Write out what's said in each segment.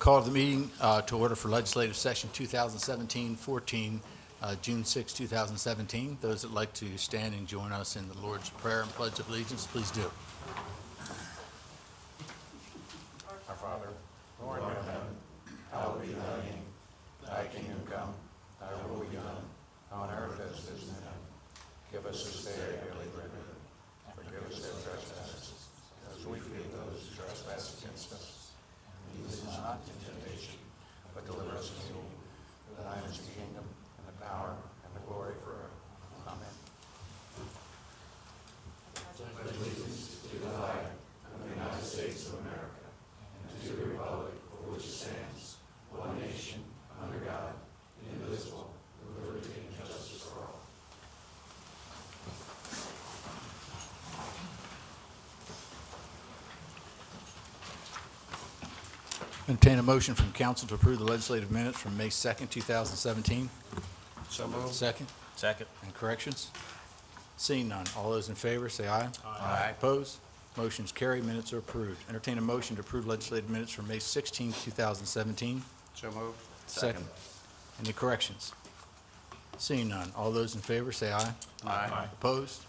Call the meeting to order for legislative session 2017-14, June 6, 2017. Those that like to stand and join us in the Lord's Prayer and Pledge of Allegiance, please do. Our Father, who art in heaven, hallowed be thy name. Thy kingdom come, thy will be done, on earth as it is in heaven. Give us this day our daily bread. Forgive us our trespasses, as we forgive those who trespass against us. And lead us not into temptation, but deliver us from evil. For thine is the kingdom, and the power, and the glory forever. Amen. Allegiance to the flag of the United States of America, and to the republic for which it stands, one nation, under God, indivisible, with liberty and justice for all. Entertain a motion from council to approve the legislative minutes from May 2nd, 2017. So moved. Second. Second. Any corrections? Seeing none. All those in favor, say aye. Aye. Opposed? Motion's carried. Minutes are approved. Entertain a motion to approve legislative minutes from May 16th, 2017. So moved. Second. Any corrections? Seeing none. All those in favor, say aye. Aye. Opposed?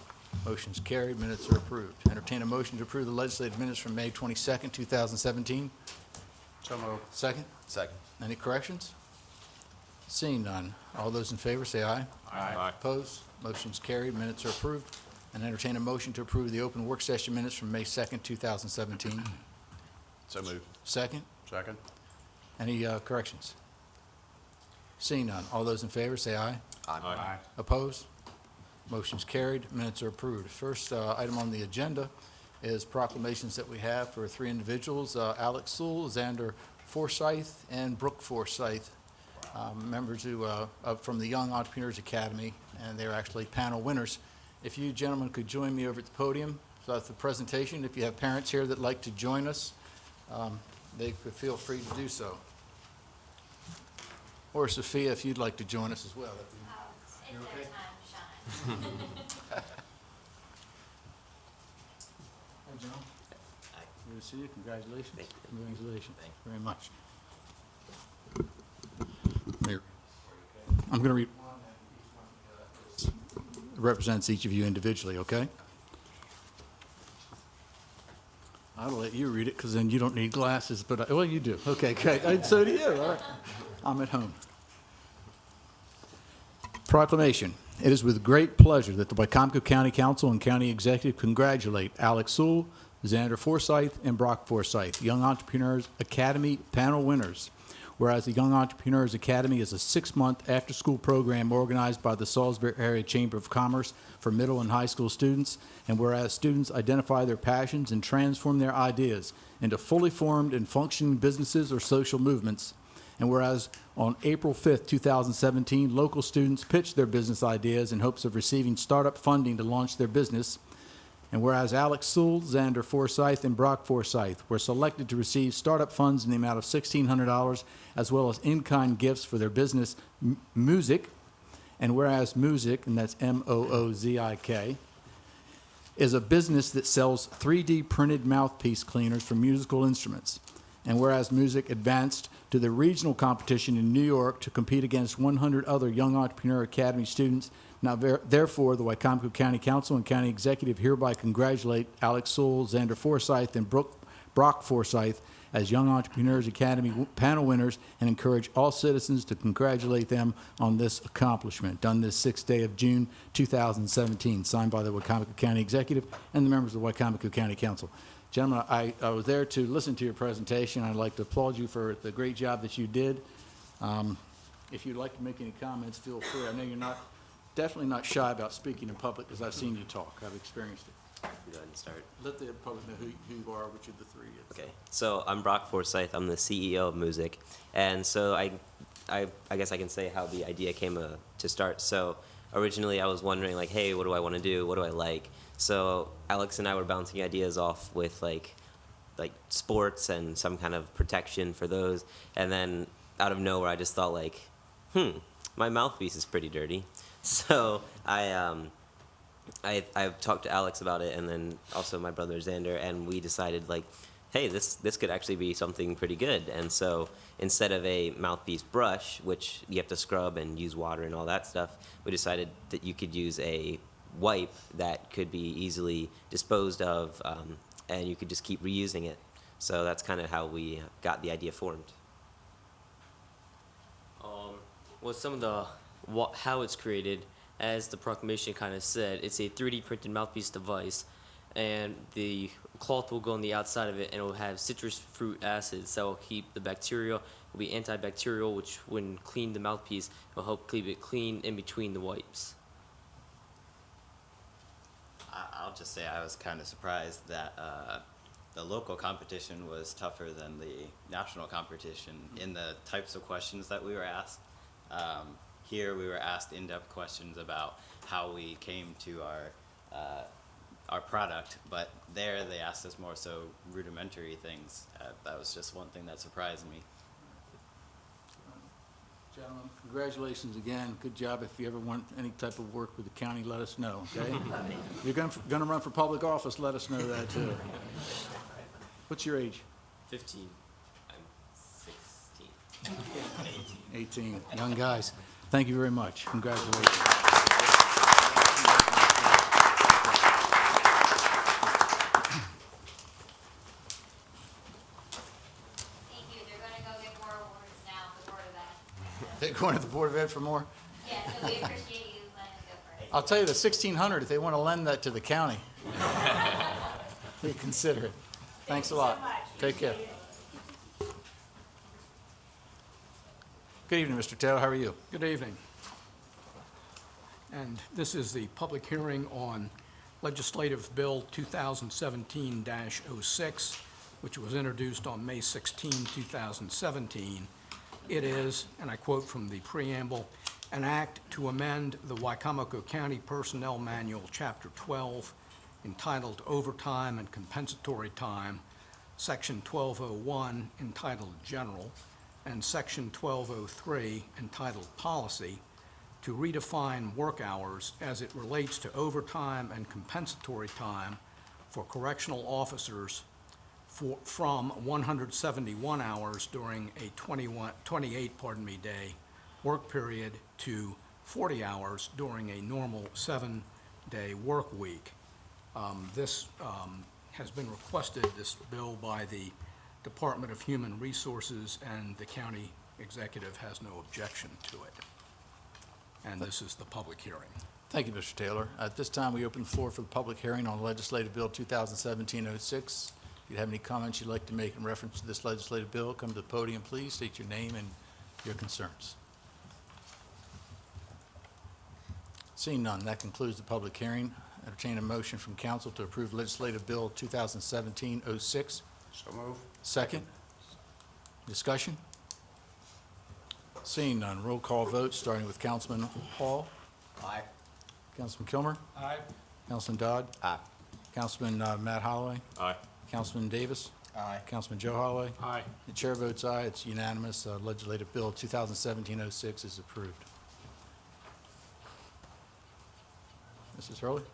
Motion's carried. Minutes are approved. Entertain a motion to approve the legislative minutes from May 22nd, 2017. So moved. Second. Second. Any corrections? Seeing none. All those in favor, say aye. Aye. Opposed? Motion's carried. Minutes are approved. And entertain a motion to approve the open work session minutes from May 2nd, 2017. So moved. Second. Second. Any corrections? Seeing none. All those in favor, say aye. Aye. Opposed? Motion's carried. Minutes are approved. First item on the agenda is proclamations that we have for three individuals, Alex Sewell, Xander Forsyth, and Brooke Forsyth, members who from the Young Entrepreneurs Academy, and they're actually panel winners. If you gentlemen could join me over at the podium, so that's the presentation. If you have parents here that like to join us, they could feel free to do so. Or Sophia, if you'd like to join us as well. It's their time to shine. Hey, John. Good to see you. Congratulations. Thank you. Congratulations. Thank Very much. Mayor, I'm going to read one, and each one represents each of you individually, okay? I'll let you read it because then you don't need glasses, but well, you do. Okay, great. And so do you. All right. I'm at home. Proclamation. It is with great pleasure that the Wicomico County Council and County Executive congratulate Alex Sewell, Xander Forsyth, and Brock Forsyth, Young Entrepreneurs Academy panel winners. Whereas the Young Entrepreneurs Academy is a 6-month after-school program organized by the Salisbury Area Chamber of Commerce for middle and high school students, and whereas students identify their passions and transform their ideas into fully formed and functioning businesses or social movements, and whereas on April 5th, 2017, local students pitched their business ideas in hopes of receiving startup funding to launch their business, and whereas Alex Sewell, Xander Forsyth, and Brock Forsyth were selected to receive startup funds in the amount of $1,600 as well as in-kind gifts for their business, Music, and whereas Music, and that's M-O-O-Z-I-K, is a business that sells 3D printed mouthpiece cleaners for musical instruments, and whereas Music advanced to the regional competition in New York to compete against 100 other Young Entrepreneur Academy students. Now, therefore, the Wicomico County Council and County Executive hereby congratulate Alex Sewell, Xander Forsyth, and Brock Forsyth as Young Entrepreneurs Academy panel winners and encourage all citizens to congratulate them on this accomplishment. Done this 6th day of June 2017, signed by the Wicomico County Executive and the members of the Wicomico County Council. Gentlemen, I was there to listen to your presentation. I'd like to applaud you for the great job that you did. If you'd like to make any comments, feel free. I know you're definitely not shy about speaking in public because I've seen you talk. I've experienced it. Go ahead and start. Let the public know who you are, which of the three is. Okay. So I'm Brock Forsyth. I'm the CEO of Music, and so I guess I can say how the idea came to start. So originally I was wondering like, hey, what do I want to do? What do I like? So Alex and I were bouncing ideas off with like sports and some kind of protection for those. And then out of nowhere, I just thought like, my mouthpiece is pretty dirty. So I talked to Alex about it, and then also my brother Xander, and we decided like hey, this could actually be something pretty good. And so instead of a mouthpiece brush, which you have to scrub and use water and all that stuff, we decided that you could use a wipe that could be easily disposed of, and you could just keep reusing it. So that's kind of how we got the idea formed. Well, some of the how it's created, as the proclamation kind of said, it's a 3D printed mouthpiece device, and the cloth will go on the outside of it, and it will have citrus fruit acids that will keep the bacteria. It will be antibacterial, which when clean the mouthpiece will help keep it clean in between the wipes. I'll just say I was kind of surprised that the local competition was tougher than the national competition in the types of questions that we were asked. Here we were asked in-depth questions about how we came to our product, but there they asked us more so rudimentary things. That was just one thing that surprised me. Gentlemen, congratulations again. Good job. If you ever want any type of work with the county, let us know, okay? If you're going to run for public office, let us know that too. What's your age? 15. I'm 16. 18. Young guys. Thank you very much. Congratulations. Thank you. They're gonna go get more awards now, the Board of Ed. They're going to the Board of Ed for more? Yeah, so we appreciate you letting us go first. I'll tell you, the 1,600, if they want to lend that to the county, we consider it. Thanks a lot. Take care. Good evening, Mr. Taylor. How are you? Good evening. And this is the public hearing on Legislative Bill 2017-06, which was introduced on May 16, 2017. It is, and I quote from the preamble, "An act to amend the Wicomico County Personnel Manual, Chapter 12, entitled Overtime and Compensatory Time, Section 1201, entitled General, and Section 1203, entitled Policy, to redefine work hours as it relates to overtime and compensatory time for correctional officers from 171 hours during a 28 work period to 40 hours during a normal 7-day work week." This has been requested, this bill, by the Department of Human Resources, and the county executive has no objection to it. And this is the public hearing. Thank you, Mr. Taylor. At this time, we open the floor for the public hearing on Legislative Bill 2017-06. If you have any comments you'd like to make in reference to this legislative bill, come to the podium, please. State your name and your concerns. Seeing none, that concludes the public hearing. Entertain a motion from council to approve Legislative Bill 2017-06. So move. Second. Discussion? Seeing none, roll call vote, starting with Councilman Hall. Aye. Councilman Kilmer. Aye. Councilman Dodd. Aye. Councilman Matt Holloway. Aye. Councilman Davis. Aye. Councilman Joe Holloway. Aye. The chair votes aye. It's unanimous. Legislative Bill 2017-06 is approved. Mrs. Hurley?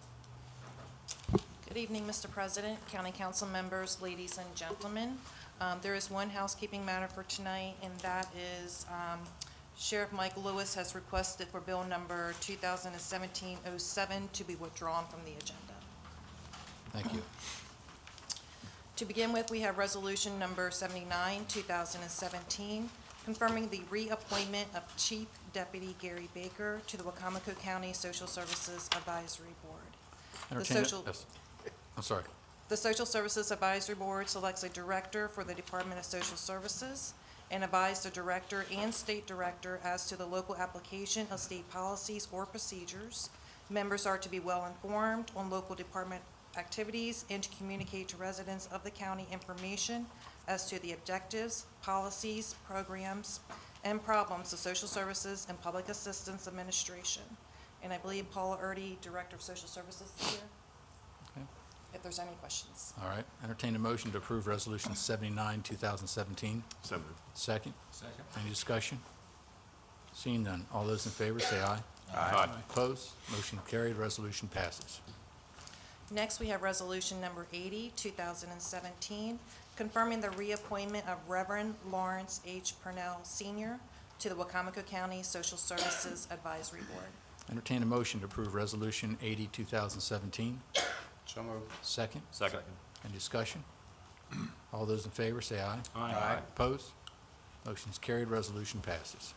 Good evening, Mr. President, County Council members, ladies and gentlemen. There is one housekeeping matter for tonight, and that is Sheriff Mike Lewis has requested for bill number 2017-07 to be withdrawn from the agenda. Thank you. To begin with, we have resolution number 79, 2017, confirming the reappointment of Chief Deputy Gary Baker to the Wicomico County Social Services Advisory Board. Yes. I'm sorry. The Social Services Advisory Board selects a director for the Department of Social Services and advise the director and state director as to the local application of state policies or procedures. Members are to be well informed on local department activities and to communicate to residents of the county information as to the objectives, policies, programs, and problems of social services and public assistance administration. And I believe Paula Erdy, Director of Social Services, is here. Okay. If there's any questions. All right. Entertain a motion to approve Resolution 79, 2017. So move. Second. Second. Any discussion? Seeing none, all those in favor say aye. Aye. Opposed? Motion carried. Resolution passes. Next, we have resolution number 80, 2017, confirming the reappointment of Reverend Lawrence H. Purnell Sr. to the Wicomico County Social Services Advisory Board. Entertain a motion to approve Resolution 80, 2017. So moved. Second. Second. Any discussion? All those in favor say aye. Aye. Opposed? Motion's carried, resolution passes.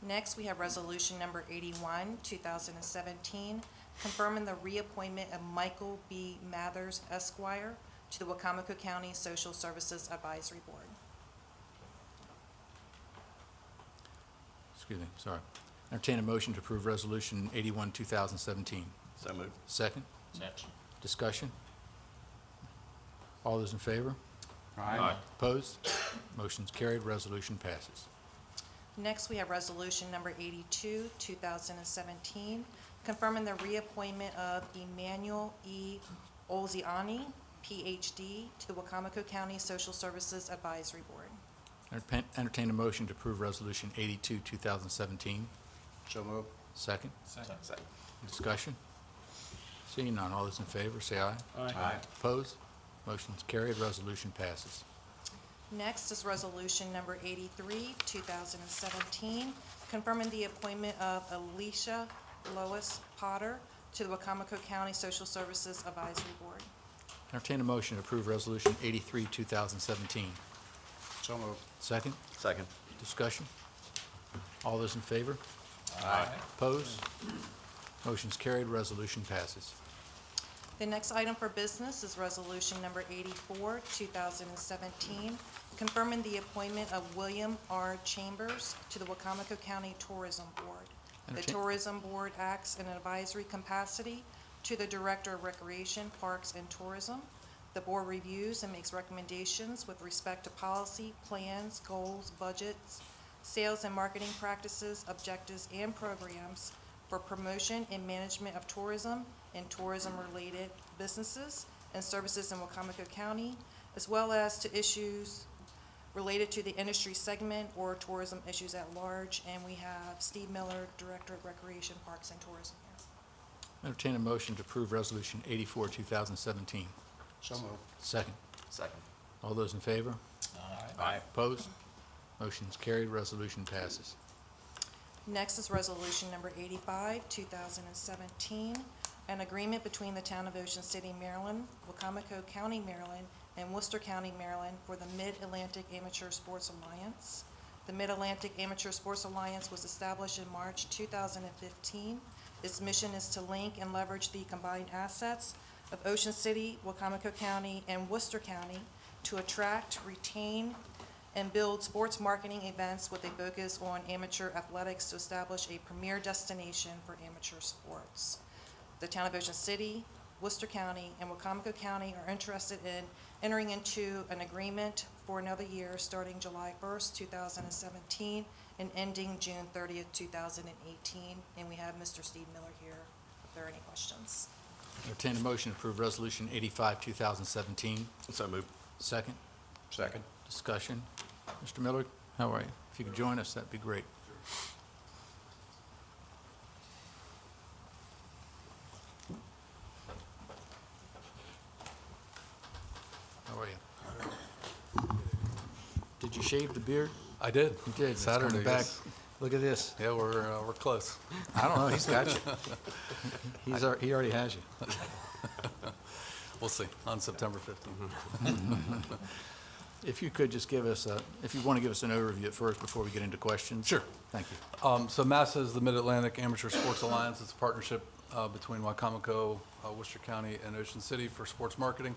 Next, we have Resolution Number 81, 2017, confirming the reappointment of Michael B. Mathers Esquire to the Wicomico County Social Services Advisory Board. Excuse me, sorry. Entertain a motion to approve Resolution 81, 2017. So moved. Second. Second. Discussion? All those in favor? Aye. Opposed? Motion's carried, resolution passes. Next, we have Resolution Number 82, 2017, confirming the reappointment of Emmanuel E. Olziani, Ph.D., to the Wicomico County Social Services Advisory Board. Entertain a motion to approve Resolution 82, 2017. So moved. Second. Second. Discussion? Seeing none, all those in favor say aye. Aye. Opposed? Motion's carried, resolution passes. Next is Resolution Number 83, 2017, confirming the appointment of Alicia Lois Potter to the Wicomico County Social Services Advisory Board. Entertain a motion to approve Resolution 83, 2017. So moved. Second. Second. Discussion? All those in favor? Aye. Opposed? Motion's carried, resolution passes. The next item for business is Resolution Number 84, 2017, confirming the appointment of William R. Chambers to the Wicomico County Tourism Board. The Entertain- Tourism Board acts in an advisory capacity to the Director of Recreation, Parks, and Tourism. The board reviews and makes recommendations with respect to policy, plans, goals, budgets, sales and marketing practices, objectives, and programs for promotion and management of tourism and tourism-related businesses and services in Wicomico County, as well as to issues related to the industry segment or tourism issues at large. And we have Steve Miller, Director of Recreation, Parks, and Tourism here. Entertain a motion to approve Resolution 84, 2017. So moved. Second. Second. All those in favor? Aye. Opposed? Motion's carried, resolution passes. Next is Resolution Number 85, 2017, an agreement between the Town of Ocean City, Maryland, Wicomico County, Maryland, and Worcester County, Maryland for the Mid-Atlantic Amateur Sports Alliance. The Mid-Atlantic Amateur Sports Alliance was established in March 2015. Its mission is to link and leverage the combined assets of Ocean City, Wicomico County, and Worcester County to attract, retain, and build sports marketing events with a focus on amateur athletics to establish a premier destination for amateur sports. The Town of Ocean City, Worcester County, and Wicomico County are interested in entering into an agreement for another year starting July 1st, 2017, and ending June 30th, 2018. And we have Mr. Steve Miller here if there are any questions. Entertain a motion to approve Resolution 85, 2017. So moved. Second. Second. Discussion. Mr. Miller, how are you? If you could join us, that'd be great. How are you? Did you shave the beard? I did. You did. It's Saturday. coming back. yes. Look at this. Yeah, we're close. I don't know. He's got you. He already has you. We'll see on September 15th. If you could just give us if you want to give us an overview at first before we get into questions. Sure. Thank you. So MASA is the Mid-Atlantic Amateur Sports Alliance. It's a partnership between Wicomico, Worcester County, and Ocean City for sports marketing.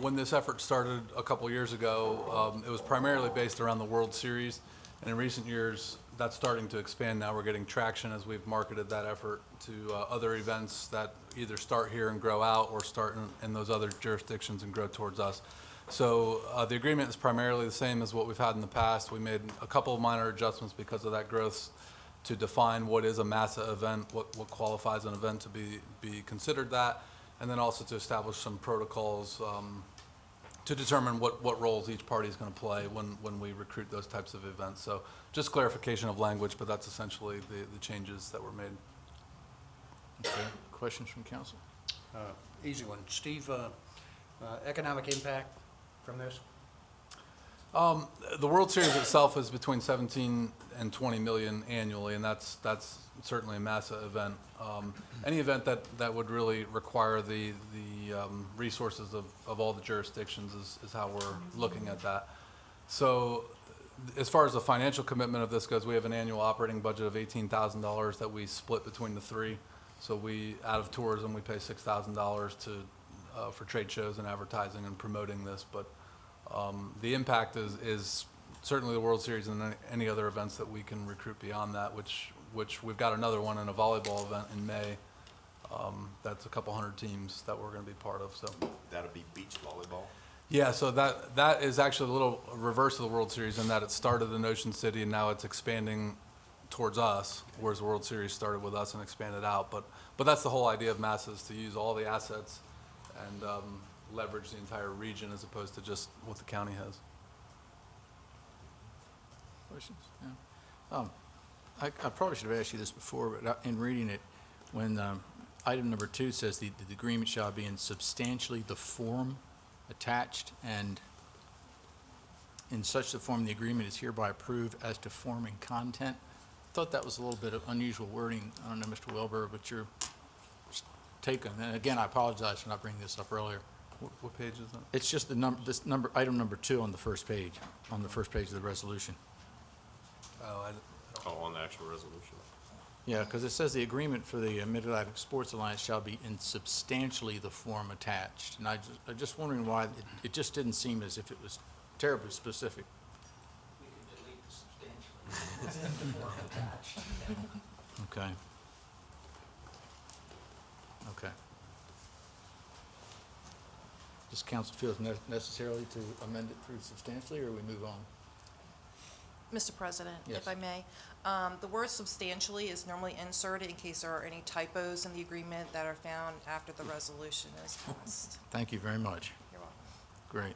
When this effort started a couple years ago, it was primarily based around the World Series. And in recent years, that's starting to expand now. We're getting traction as we've marketed that effort to other events that either start here and grow out or start in those other jurisdictions and grow towards us. So the agreement is primarily the same as what we've had in the past. We made a couple of minor adjustments because of that growth to define what is a MASA event, what qualifies an event to be considered that, and then also to establish some protocols to determine what roles each party is going to play when we recruit those types of events. So just clarification of language, but that's essentially the changes that were made. Okay. Questions from council? Easy one. Steve, economic impact, from this? The World Series itself is between 17 and 20 million annually, and that's certainly a massive event. Any event that would really require the resources of all the jurisdictions is how we're looking at that. So as far as the financial commitment of this goes, we have an annual operating budget of $18,000 that we split between the three. So out of tourism, we pay $6,000 for trade shows and advertising and promoting this, but the impact is certainly the World Series and any other events that we can recruit beyond that, which we've got another one in a volleyball event in May. That's a couple hundred teams that we're going to be part of. So That'll be beach volleyball. yeah, so that is actually a little reverse of the World Series in that it started in Ocean City and now it's expanding towards us, whereas the World Series started with us and expanded out. But that's the whole idea of MASA, is to use all the assets and leverage the entire region as opposed to just what the county has. Questions? Yeah. I probably should have asked you this before, but in reading it, when item number 2 says the agreement shall be in substantially the form attached, and in such a form the agreement is hereby approved as to form and content. I thought that was a little bit of unusual wording. I don't know, Mr. Wilbur, but your take on that. And again, I apologize for not bringing this up earlier. What page is that? It's just item number 2 on the first page of the resolution. Oh, On the actual resolution. Yeah, because it says the agreement for the Mid-Atlantic Sports Alliance shall be in substantially the form attached. And I'm just wondering why it just didn't seem as if it was terribly specific. We can delete the substantially. It's in the form attached. Okay. Okay. Does council feel it's necessarily to amend it through substantially, or we move on? Mr. President, Yes. if I may, the word substantially is normally inserted in case there are any typos in the agreement that are found after the resolution is passed. Thank you very much. You're welcome. Great.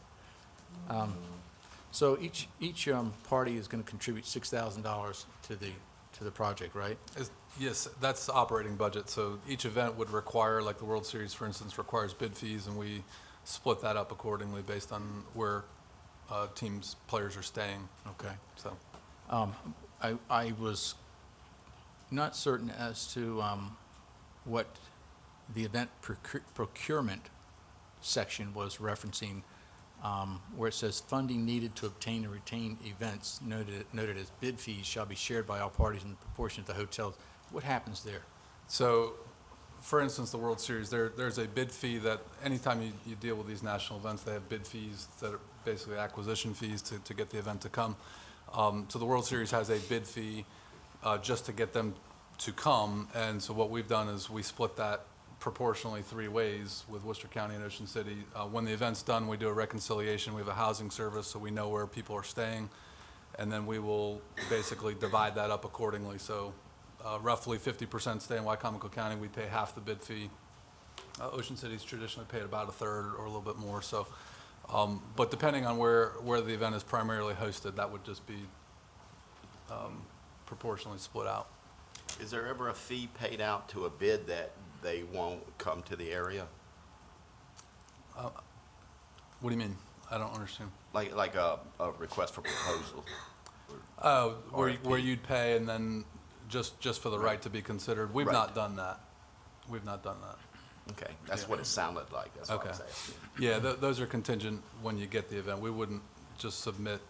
So each party is going to contribute $6,000 to the project, right? yes, that's the operating budget. So each event would require, like the World Series, for instance, requires bid fees, and we split that up accordingly based on where players are staying. Okay. So I was not certain as to what the event procurement section was referencing, where it says funding needed to obtain and retain events noted as bid fees shall be shared by all parties in proportion to the hotels. What happens there? So, for instance, the World Series, there's a bid fee that anytime you deal with these national events, they have bid fees that are basically acquisition fees to get the event to come. So the World Series has a bid fee just to get them to come, and so what we've done is we split that proportionally 3 ways with Worcester County and Ocean City. When the event's done, we do a reconciliation. We have a housing service, so we know where people are staying, and then we will basically divide that up accordingly. So roughly 50% stay in Wicomico County. We pay half the bid fee. Ocean City's traditionally paid about a third or a little bit more. So, but depending on where the event is primarily hosted, that would just be proportionally split out. Is there ever a fee paid out to a bid that they won't come to the area? What do you mean? I don't understand. Like a request for proposal? Oh, RFP. where you'd pay and then just for the right to be considered. We've Right. not done that. We've not done that. Okay, that's what it sounded like, that's what I Okay. was asking. Yeah, those are contingent when you get the event. We wouldn't just submit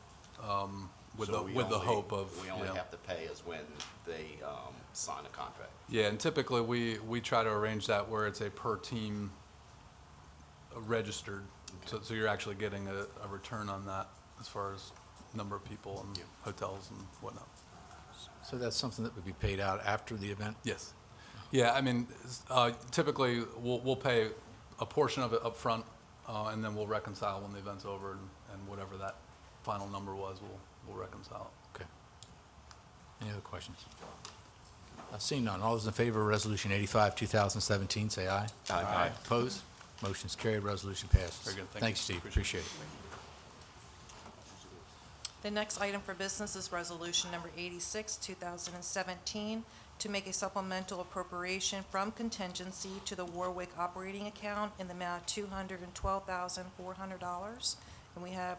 with So we the only- hope of, We you only know. have to pay us when they sign a contract. Yeah, and typically we try to arrange that where it's a per team registered. So you're actually getting a return on that as far as number of people and Yeah. hotels and whatnot. So that's something that would be paid out after the event? Yes. Yeah, I mean, typically, we'll pay a portion of it up front, and then we'll reconcile when the event's over, and whatever that final number was, we'll reconcile. Okay. Any other questions? Seeing none, all those in favor of Resolution 85, 2017, say aye. Aye. Opposed? Motion's carried, resolution passes. Very good. Thank Thanks, you. Steve, Appreciate appreciate it. The next item for business is Resolution Number 86, 2017, to make a supplemental appropriation from contingency to the Warwick operating account in the amount of $212,400 And we have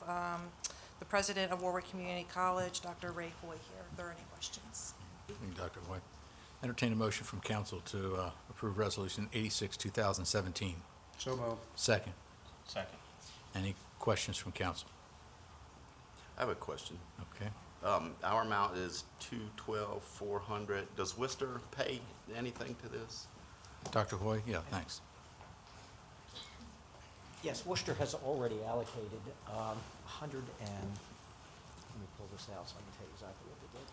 the president of Warwick Community College, Dr. Ray Hoy here, if there are any questions. Thank you, Dr. White. Entertain a motion from council to approve Resolution 86, 2017. So moved. Second. Second. Any questions from council? I have a question. Okay. Our amount is $212,400. Does Worcester pay anything to this? Dr. Hoy? Yeah, thanks. Yes, Worcester has already allocated 100 and, let me pull this out so I can tell you exactly what they did.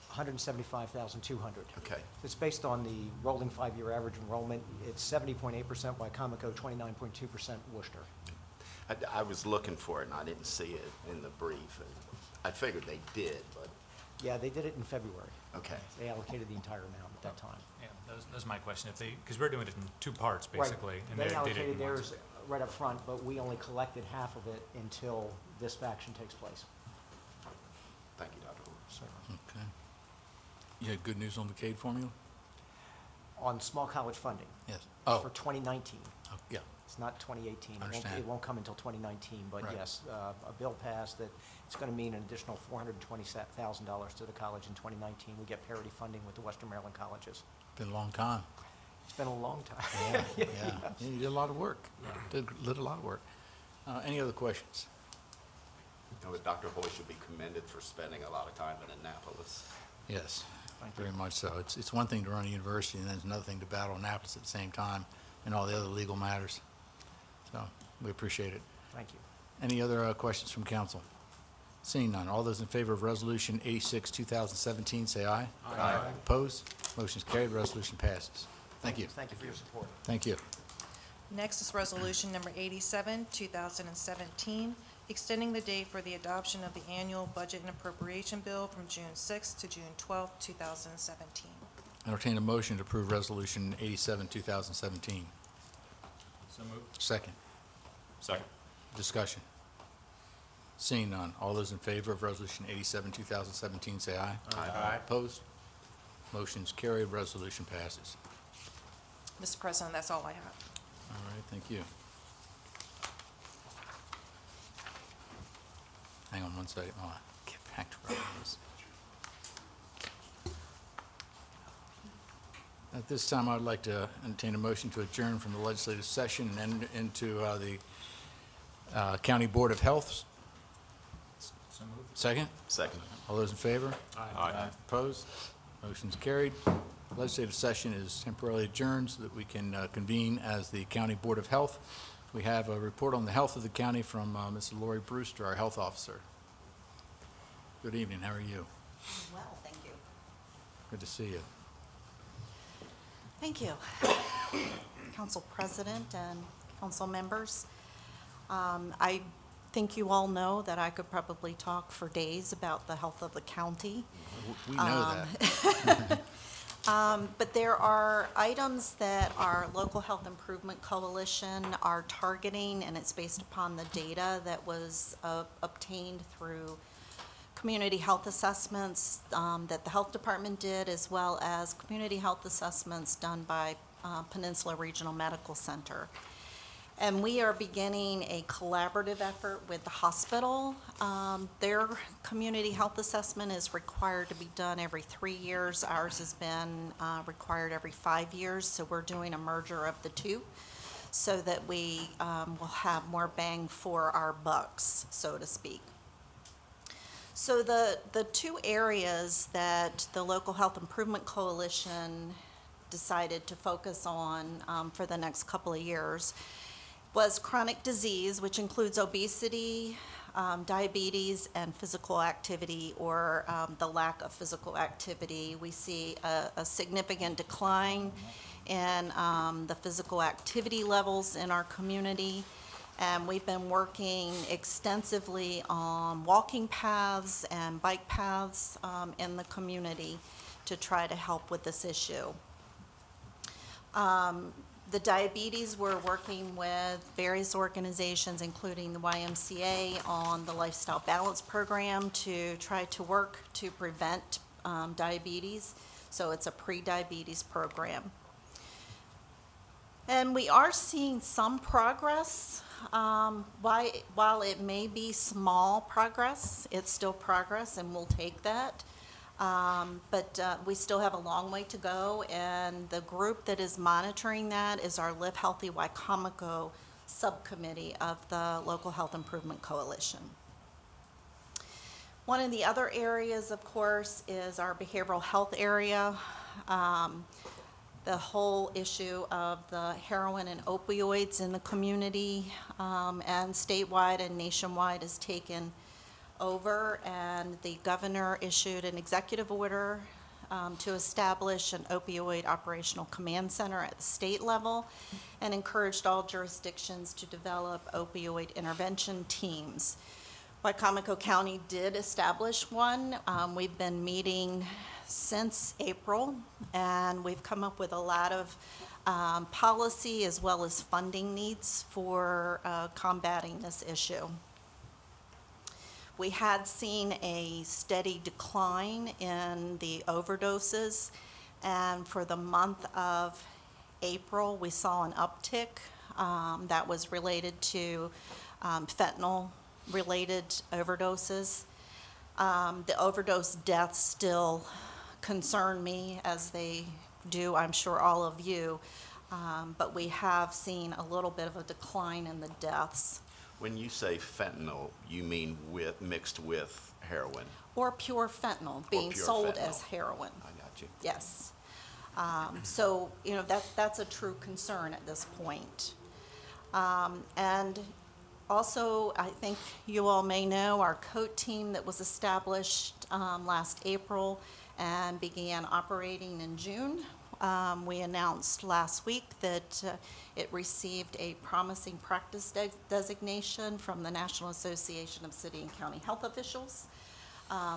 175,200. Okay. It's based on the rolling five-year average enrollment. It's 70.8% Wicomico, 29.2% Worcester. I was looking for it and I didn't see it in the brief. I figured they did, but, Yeah, they did it in February. okay. They allocated the entire amount at that time. Yeah, that was my question. If they, because we're doing it in two parts, Right. basically. And They did it allocated in one. theirs right up front, but we only collected half of it until this action takes place. Thank you, Dr. Hoy. So, Okay. You had good news on the CADE formula? on small college funding Yes. for Oh, 2019. yeah. It's not 2018. Understand. It won't come until 2019, but Right. yes, a bill passed that it's going to mean an additional $420,000 to the college in 2019. We get parity funding with the Western Maryland colleges. Been a long time. It's been a long time. Yeah, yeah. Yeah, you did a lot of work. Did a lot of work. Any other questions? You know, Dr. Hoy should be commended for spending a lot of time in Annapolis. Yes, Thank you. very much so. It's one thing to run a university, and then it's another thing to battle Annapolis at the same time and all the other legal matters. So we appreciate it. Thank you. Any other questions from council? Seeing none, all those in favor of Resolution 86, 2017, say aye. Aye. Opposed? Motion is carried, resolution passes. Thank you. Thank you for your support. Thank you. Next is resolution number 87, 2017, extending the date for the adoption of the annual budget and appropriation bill from June 6 to June 12, 2017. Entertain a motion to approve Resolution 87, 2017. So moved. Second. Second. Discussion. Seeing none, all those in favor of Resolution 87, 2017, say aye. Aye. Opposed? Motion is carried, resolution passes. Mr. President, that's all I have. All right, thank you. Hang on one second while I get back to where I was. At this time, I'd like to entertain a motion to adjourn from the legislative session and into the County Board of Health. So moved. Second? Second. All those in favor? Aye. Opposed? Motion's carried. Legislative session is temporarily adjourned so that we can convene as the County Board of Health. We have a report on the health of the county from Mrs. Lori Brewster, our health officer. Good evening, how are you? Well, thank you. Good to see you. Thank you. Council President and council members. I think you all know that I could probably talk for days about the health of the county. We know that. But there are items that our Local Health Improvement Coalition are targeting, and it's based upon the data that was obtained through community health assessments that the health department did, as well as community health assessments done by Peninsula Regional Medical Center. And we are beginning a collaborative effort with the hospital. Their community health assessment is required to be done every 3 years. Ours has been required every 5 years, so we're doing a merger of the two so that we will have more bang for our bucks, so to speak. So the two areas that the Local Health Improvement Coalition decided to focus on for the next couple of years was chronic disease, which includes obesity, diabetes, and physical activity, or the lack of physical activity. We see a significant decline in the physical activity levels in our community. And we've been working extensively on walking paths and bike paths in the community to try to help with this issue. The diabetes, we're working with various organizations, including the YMCA, on the Lifestyle Balance Program to try to work to prevent diabetes. So it's a pre-diabetes program. And we are seeing some progress While it may be small progress, it's still progress, and we'll take that. But we still have a long way to go, and the group that is monitoring that is our Live Healthy Wicomico subcommittee of the Local Health Improvement Coalition. One of the other areas, of course, is our behavioral health area. The whole issue of the heroin and opioids in the community and statewide and nationwide is taken over, and the governor issued an executive order to establish an opioid operational command center at the state level and encouraged all jurisdictions to develop opioid intervention teams. Wicomico County did establish one. We've been meeting since April, and we've come up with a lot of policy as well as funding needs for combating this issue. We had seen a steady decline in the overdoses, and for the month of April, we saw an uptick that was related to fentanyl-related overdoses. The overdose deaths still concern me, as they do, I'm sure, all of you, but we have seen a little bit of a decline in the deaths. When you say fentanyl, you mean mixed with heroin? Or pure fentanyl being pure sold fentanyl. as heroin. I got you. Yes. So, that's a true concern at this point. And also, I think you all may know our COAT team that was established last April and began operating in June. We announced last week that it received a promising practice designation from the National Association of City and County Health Officials.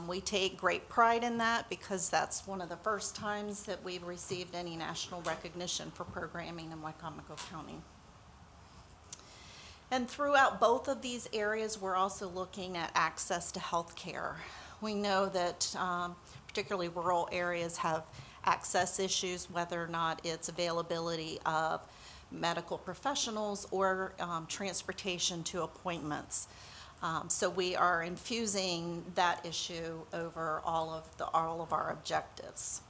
We take great pride in that because that's one of the first times that we've received any national recognition for programming in Wicomico County. And throughout both of these areas, we're also looking at access to health care. We know that particularly rural areas have access issues, whether or not it's availability of medical professionals or transportation to appointments. So we are infusing that issue over all of our objectives.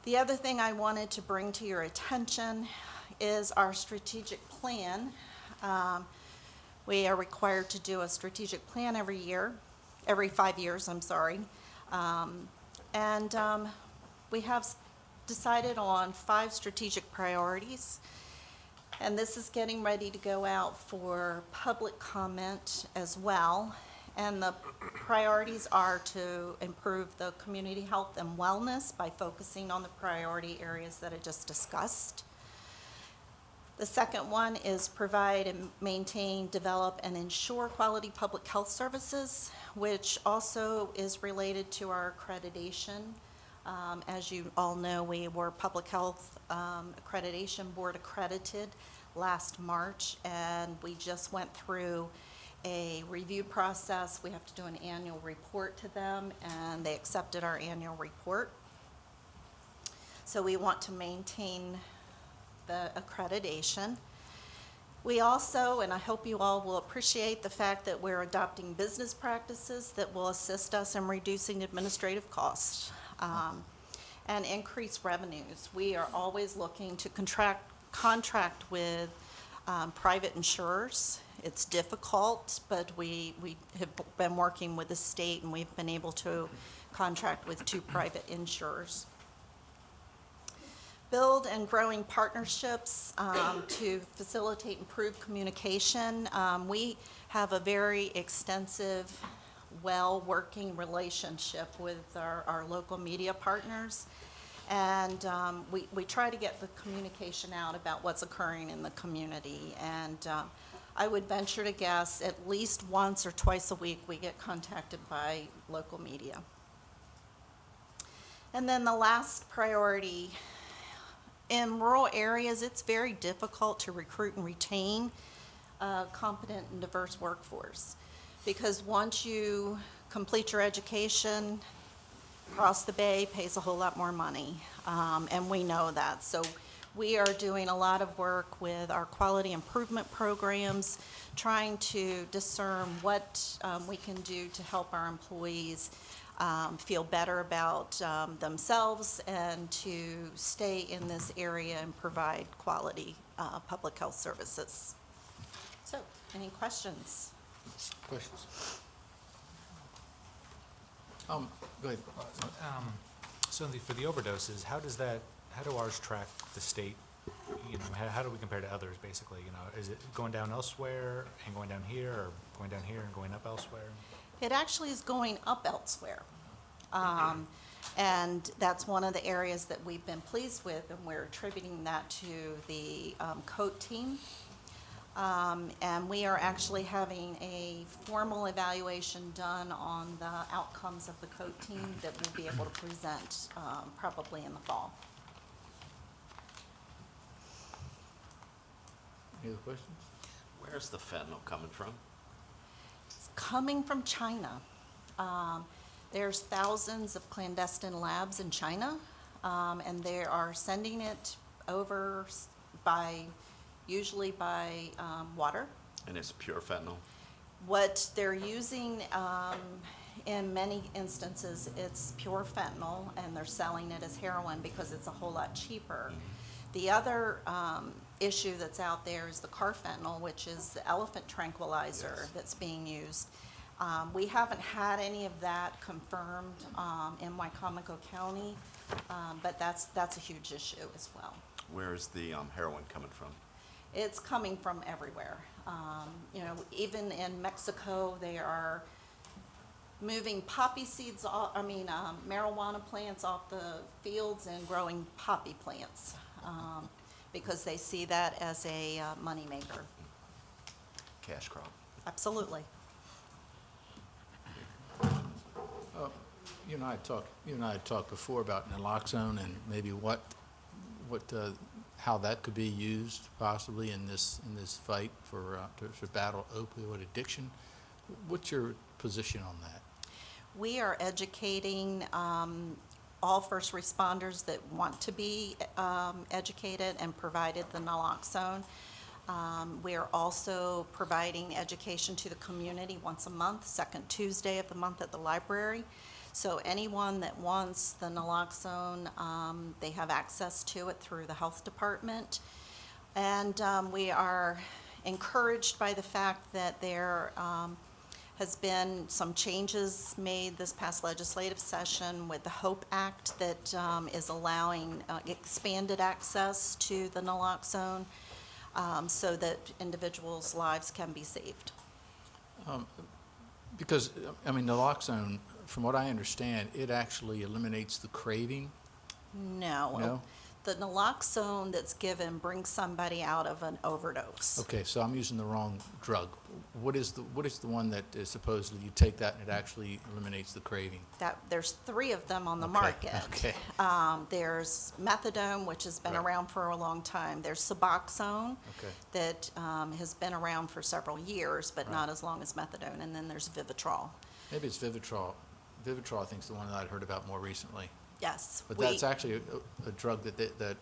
The other thing I wanted to bring to your attention is our strategic plan. We are required to do a strategic plan every 5 years, I'm sorry. We have decided on 5 strategic priorities, and this is getting ready to go out for public comment as well. And the priorities are to improve the community health and wellness by focusing on the priority areas that I just discussed. The second one is provide and maintain, develop, and ensure quality public health services, which also is related to our accreditation. As you all know, we were Public Health Accreditation Board accredited last March, and we just went through a review process. We have to do an annual report to them, and they accepted our annual report. So we want to maintain the accreditation. We also, and I hope you all will appreciate the fact that we're adopting business practices that will assist us in reducing administrative costs and increase revenues. We are always looking to contract with private insurers. It's difficult, but we have been working with the state, and we've been able to contract with 2 private insurers. Build and growing partnerships to facilitate improved communication. We have a very extensive, well-working relationship with our local media partners, and we try to get the communication out about what's occurring in the community. And I would venture to guess at least once or twice a week we get contacted by local media. And then the last priority, in rural areas, it's very difficult to recruit and retain a competent and diverse workforce, because once you complete your education, across the bay pays a whole lot more money, and we know that. So We are doing a lot of work with our quality improvement programs, trying to discern what we can do to help our employees feel better about themselves and to stay in this area and provide quality public health services. So, any questions? Questions? Go ahead. For the overdoses, how do ours track the state? You know, how do we compare to others, basically? You know, is it going down elsewhere and going down here, or going down here and going up elsewhere? It actually is going up elsewhere. And that's one of the areas that we've been pleased with, and we're attributing that to the COAT team. And we are actually having a formal evaluation done on the outcomes of the COAT team that we'll be able to present probably in the fall. Any other questions? Where's the fentanyl coming from? It's coming from China. There's thousands of clandestine labs in China, and they are sending it over usually by water. And it's pure fentanyl? What they're using, in many instances, it's pure fentanyl, and they're selling it as heroin because it's a whole lot cheaper. The other issue that's out there is the carfentanil, which is the elephant tranquilizer that's being used. We haven't had any of that confirmed in Wicomico County, but that's a huge issue as well. Where is the heroin coming from? It's coming from everywhere. You know, even in Mexico, they are moving poppy seeds off, marijuana plants off the fields and growing poppy plants because they see that as a moneymaker. Cash crop. Absolutely. You and I had talked before about naloxone and maybe how that could be used possibly in this fight to battle opioid addiction. What's your position on that? We are educating all first responders that want to be educated and provided the naloxone. We are also providing education to the community once a month, second Tuesday of the month at the library. So anyone that wants the naloxone, they have access to it through the health department. And we are encouraged by the fact that there has been some changes made this past legislative session with the HOPE Act that is allowing expanded access to the naloxone so that individuals' lives can be saved. Because, naloxone, from what I understand, it actually eliminates the craving. No. The naloxone that's given brings somebody out of an overdose. Okay, so I'm using the wrong drug. What is the one that is supposedly you take that and it actually eliminates the craving? There's 3 of them on the Okay, market. okay. There's methadone, which has been Right. around for a long time. There's Suboxone Okay. that has been around for several years, but not as long as methadone. And then there's Vivitrol. Maybe it's Vivitrol. Vivitrol, I think, is the one that I'd heard about more recently. Yes. But that's actually a drug that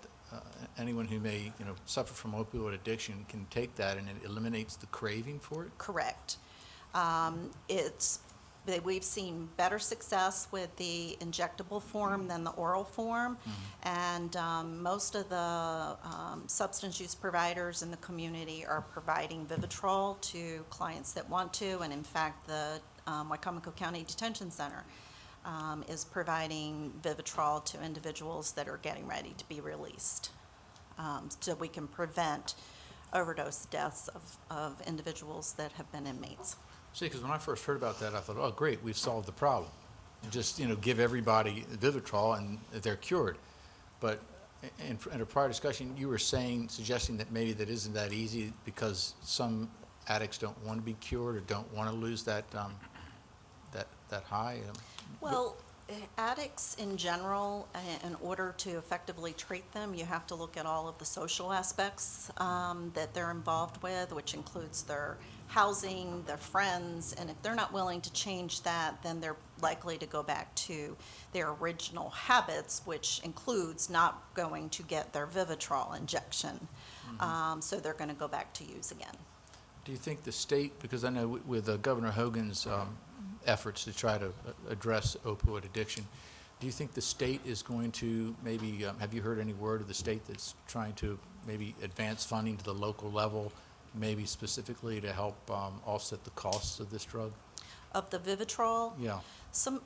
anyone who may, suffer from opioid addiction can take that, and it eliminates the craving for it? Correct. We've seen better success with the injectable form than the oral form, and most of the substance use providers in the community are providing Vivitrol to clients that want to, and in fact, the Wicomico County Detention Center is providing Vivitrol to individuals that are getting ready to be released, so we can prevent overdose deaths of individuals that have been inmates. See, because when I first heard about that, I thought, oh, great, we've solved the problem. Just, give everybody Vivitrol and they're cured. But in a prior discussion, you were suggesting that maybe that isn't that easy because some addicts don't want to be cured or don't want to lose that high. Well, Addicts in general, in order to effectively treat them, you have to look at all of the social aspects that they're involved with, which includes their housing, their friends, and if they're not willing to change that, then they're likely to go back to their original habits, which includes not going to get their Vivitrol injection. So they're going to go back to use again. Do you think the state, because I know with Governor Hogan's efforts to try to address opioid addiction, do you think the state is going to maybe, have you heard any word of the state that's trying to maybe advance funding to the local level, maybe specifically to help offset the costs of this drug? Of the Vivitrol? Yeah.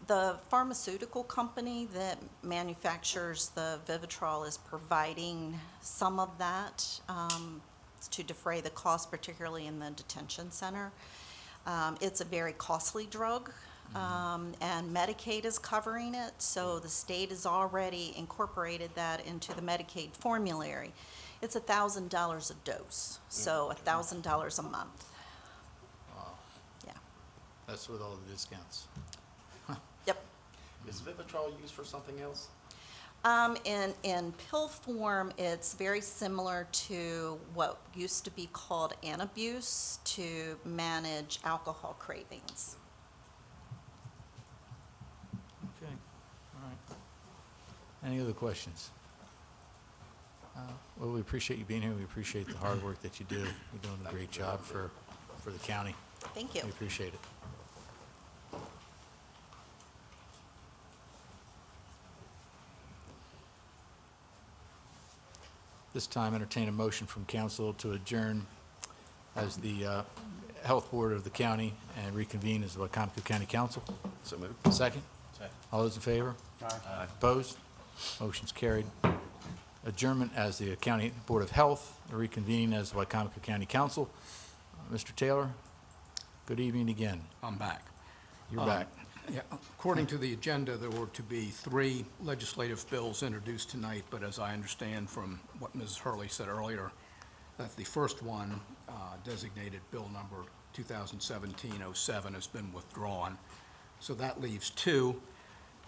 The pharmaceutical company that manufactures the Vivitrol is providing some of that to defray the cost, particularly in the detention center. It's a very costly drug, and Medicaid is covering it, so the state has already incorporated that into the Medicaid formulary. It's $1,000 a dose, so $1,000 a month. Wow. Yeah. That's with all the discounts. Yep. Is Vivitrol used for something else? In pill form, it's very similar to what used to be called Antabuse to manage alcohol cravings. Okay, all right. Any other questions? Well, we appreciate you being here. We appreciate the hard work that you do. You're doing a great job for the county. Thank you. We appreciate it. This time, entertain a motion from council to adjourn as the Health Board of the county and reconvene as the Wicomico County Council. So moved. Second? Second. All those in favor? Aye. Opposed? Motion's carried. Adjournment as the County Board of Health, reconvening as the Wicomico County Council. Mr. Taylor, good evening again. I'm back. You're back. Yeah, according to the agenda, there were to be 3 legislative bills introduced tonight, but as I understand from what Ms. Hurley said earlier, that the first one, designated Bill number 2017-07, has been withdrawn. So that leaves 2.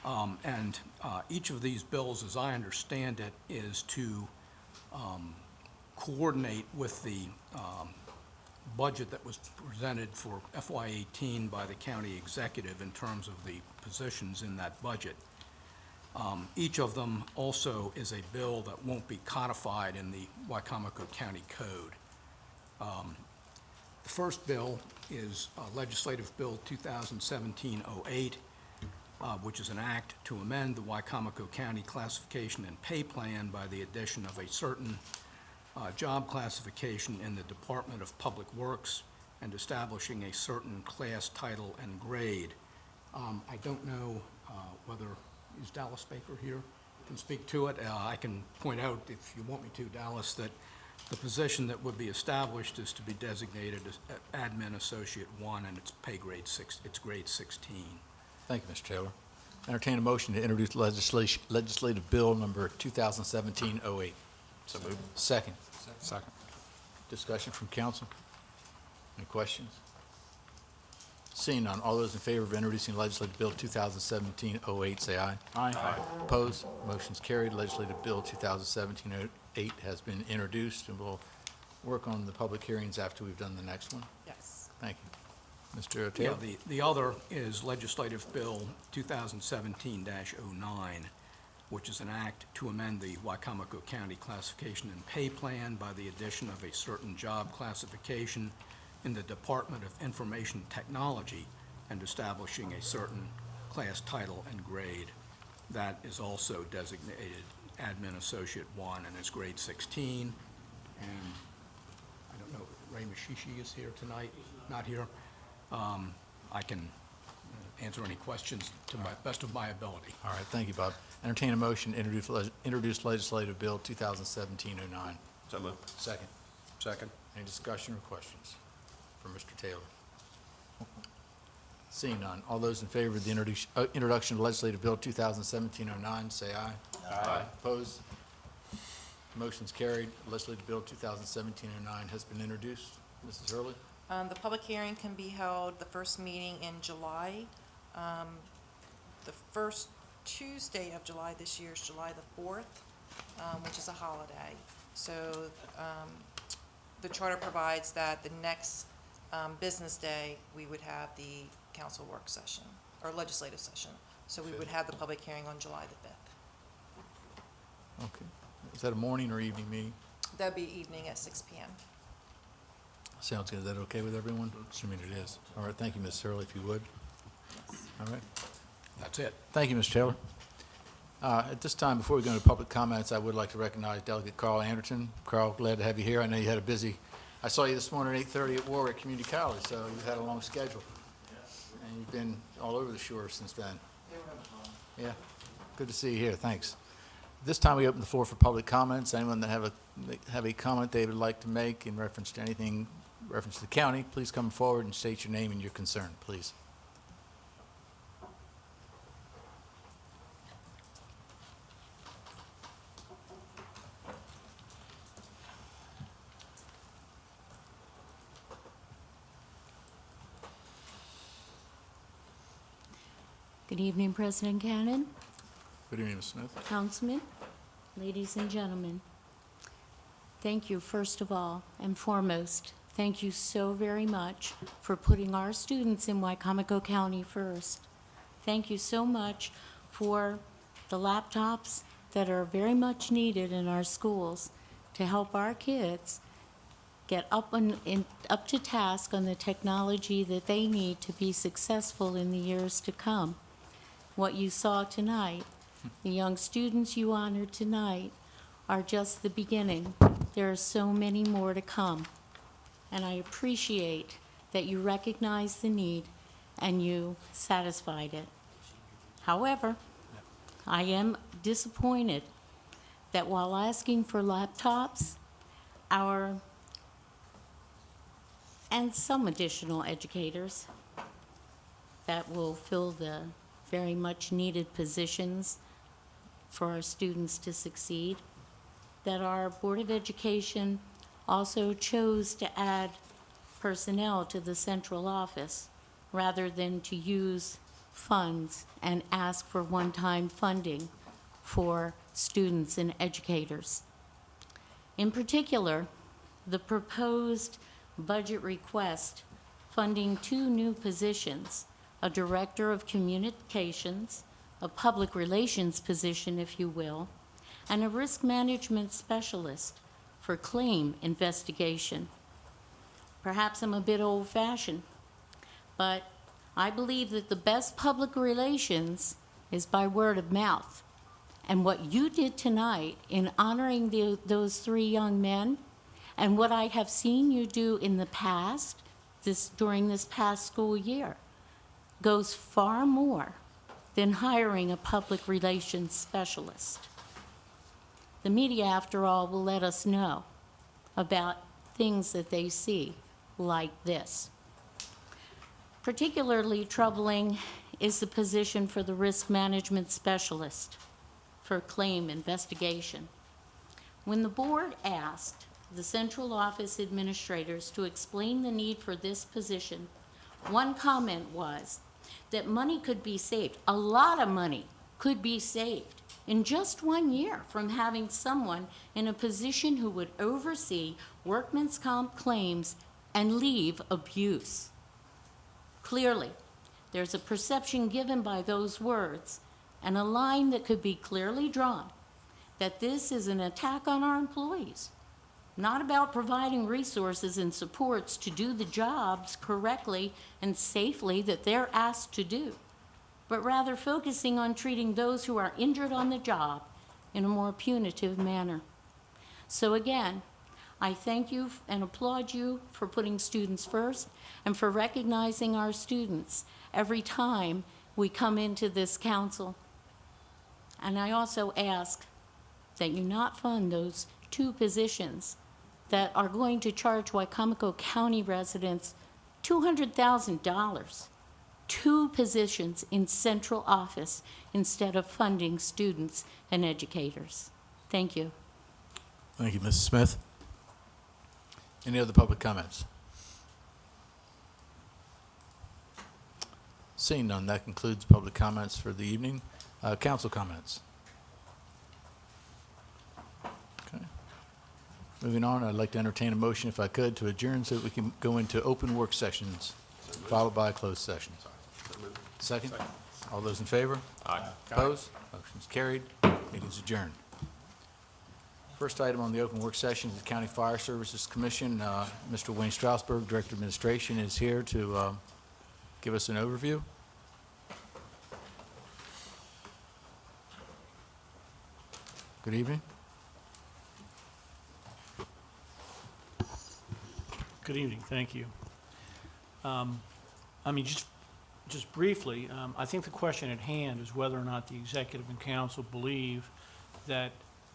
And each of these bills, as I understand it, is to coordinate with the budget that was presented for FY18 by the county executive in terms of the positions in that budget. Each of them also is a bill that won't be codified in the Wicomico County Code. The first bill is Legislative Bill 2017-08, which is an act to amend the Wicomico County Classification and Pay Plan by the addition of a certain job classification in the Department of Public Works and establishing a certain class, title, and grade. I don't know whether, is Dallas Baker here? Can speak to it. I can point out, if you want me to, Dallas, that the position that would be established is to be designated as Admin Associate 1, and it's pay grade 6, it's grade 16. Thank you, Mr. Taylor. Entertain a motion to introduce legislative bill number 2017-08. So moved. Second. Second. Discussion from council? Any questions? Seeing none, all those in favor of introducing legislative bill 2017-08, say aye. Aye. Opposed? Motion's carried. Legislative bill 2017-08 has been introduced, and we'll work on the public hearings after we've done the next one. Yes. Thank you. Mr. Yeah, Taylor? the other is Legislative Bill 2017-09, which is an act to amend the Wicomico County Classification and Pay Plan by the addition of a certain job classification in the Department of Information Technology and establishing a certain class, title, and grade. That is also designated Admin Associate 1 and is grade 16. And I don't know, Ray Mashishi is here tonight? Not here? I can answer any questions to my best of my ability. All right, thank you, Bob. Entertain a motion to introduce legislative bill 2017-09. So moved. Second. Second. Any discussion or questions for Mr. Taylor? Seeing none, all those in favor of the introduction of legislative bill 2017-09, say aye. Aye. Opposed? Motion's carried. Legislative bill 2017-09 has been introduced. Mrs. Hurley? The public hearing can be held the first meeting in July. The first Tuesday of July this year is July the 4th, which is a holiday. So the charter provides that the next business day, we would have the council work session, or legislative session. So we would have the public hearing on July the 5th. Okay. Is that a morning or evening meeting? That'd be evening at 6 p.m. Sounds good. Is that okay with everyone? Assuming it is. All right, thank you, Ms. Hurley, if you would. All right. That's it. Thank you, Ms. Taylor. At this time, before we go into public comments, I would like to recognize Delegate Carl Anderson. Carl, glad to have you here. I know you had a busy, I saw you this morning at 8:30 at Warwick Community College, so you've had a long schedule. And you've been all over the shore since then. Yeah, good to see you here. Thanks. This time, we open the floor for public comments. Anyone that have a comment they would like to make in reference to anything, reference to the county, please come forward and state your name and your concern, please. Good evening, President Cannon, Good evening, Ms. Smith. Councilman, ladies and gentlemen. Thank you, first of all and foremost. Thank you so very much for putting our students in Wicomico County first. Thank you so much for the laptops that are very much needed in our schools to help our kids get up to task on the technology that they need to be successful in the years to come. What you saw tonight, the young students you honored tonight, are just the beginning. There are so many more to come. And I appreciate that you recognize the need and you satisfied it. However, I am disappointed that while asking for laptops, and some additional educators that will fill the very much needed positions for our students to succeed, that our Board of Education also chose to add personnel to the central office rather than to use funds and ask for one-time funding for students and educators. In particular, the proposed budget request funding 2 new positions, a Director of Communications, a Public Relations position, if you will, and a Risk Management Specialist for claim investigation. Perhaps I'm a bit old-fashioned, but I believe that the best public relations is by word of mouth. And what you did tonight in honoring those 3 young men, and what I have seen you do in the past, during this past school year, goes far more than hiring a public relations specialist. The media, after all, will let us know about things that they see like this. Particularly troubling is the position for the risk management specialist for claim investigation. When the board asked the central office administrators to explain the need for this position, one comment was that money could be saved, a lot of money could be saved in just 1 year from having someone in a position who would oversee workman's comp claims and leave abuse. Clearly, there's a perception given by those words and a line that could be clearly drawn that this is an attack on our employees, not about providing resources and supports to do the jobs correctly and safely that they're asked to do, but rather focusing on treating those who are injured on the job in a more punitive manner. So again, I thank you and applaud you for putting students first and for recognizing our students every time we come into this council. And I also ask that you not fund those 2 positions that are going to charge Wicomico County residents $200,000, 2 positions in central office instead of funding students and educators. Thank you. Thank you, Mrs. Smith. Any other public comments? Seeing none, that concludes public comments for the evening. Council comments? Okay. Moving on, I'd like to entertain a motion, if I could, to adjourn so that we can go into open work sessions, followed by a closed session. Second? All those in favor? Aye. Opposed? Motion's carried. Meeting's adjourned. First item on the open work session is the County Fire Services Commission. Mr. Wayne Strasburg, Director of Administration, is here to give us an overview. Good evening. Good evening, thank you. Just briefly, I think the question at hand is whether or not the executive and council believe that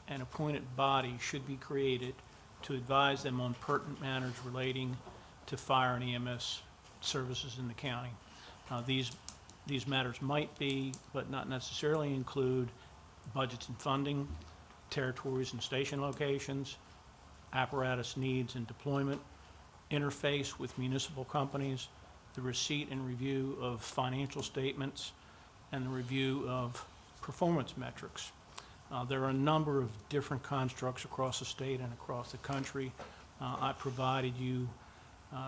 an appointed body should be created to advise them on pertinent matters relating to fire and EMS services in the county. These matters might be, but not necessarily include, budgets and funding, territories and station locations, apparatus needs and deployment, interface with municipal companies, the receipt and review of financial statements, and the review of performance metrics. There are a number of different constructs across the state and across the country. I provided you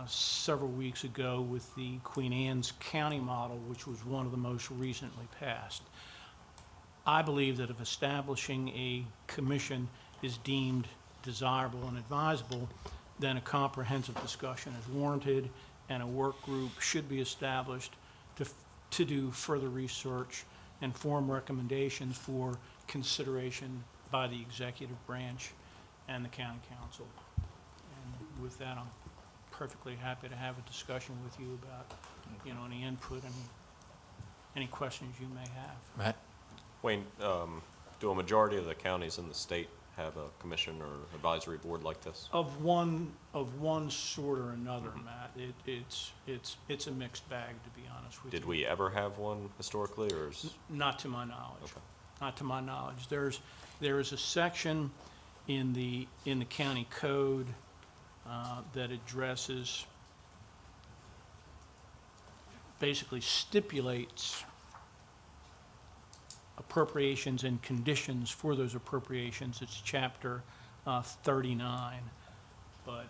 several weeks ago with the Queen Anne's County model, which was one of the most recently passed. I believe that if establishing a commission is deemed desirable and advisable, then a comprehensive discussion is warranted, and a work group should be established to do further research and form recommendations for consideration by the executive branch and the county council. And with that, I'm perfectly happy to have a discussion with you about, any input and any questions you may have. Matt? Wayne, do a majority of the counties in the state have a commission or advisory board like this? Of one sort or another, Matt. It's a mixed bag, to be honest with you. Did we ever have one historically, or is? Not to my knowledge. Okay. Not to my knowledge. There is a section in the county code that addresses, basically stipulates appropriations and conditions for those appropriations. It's chapter 39, but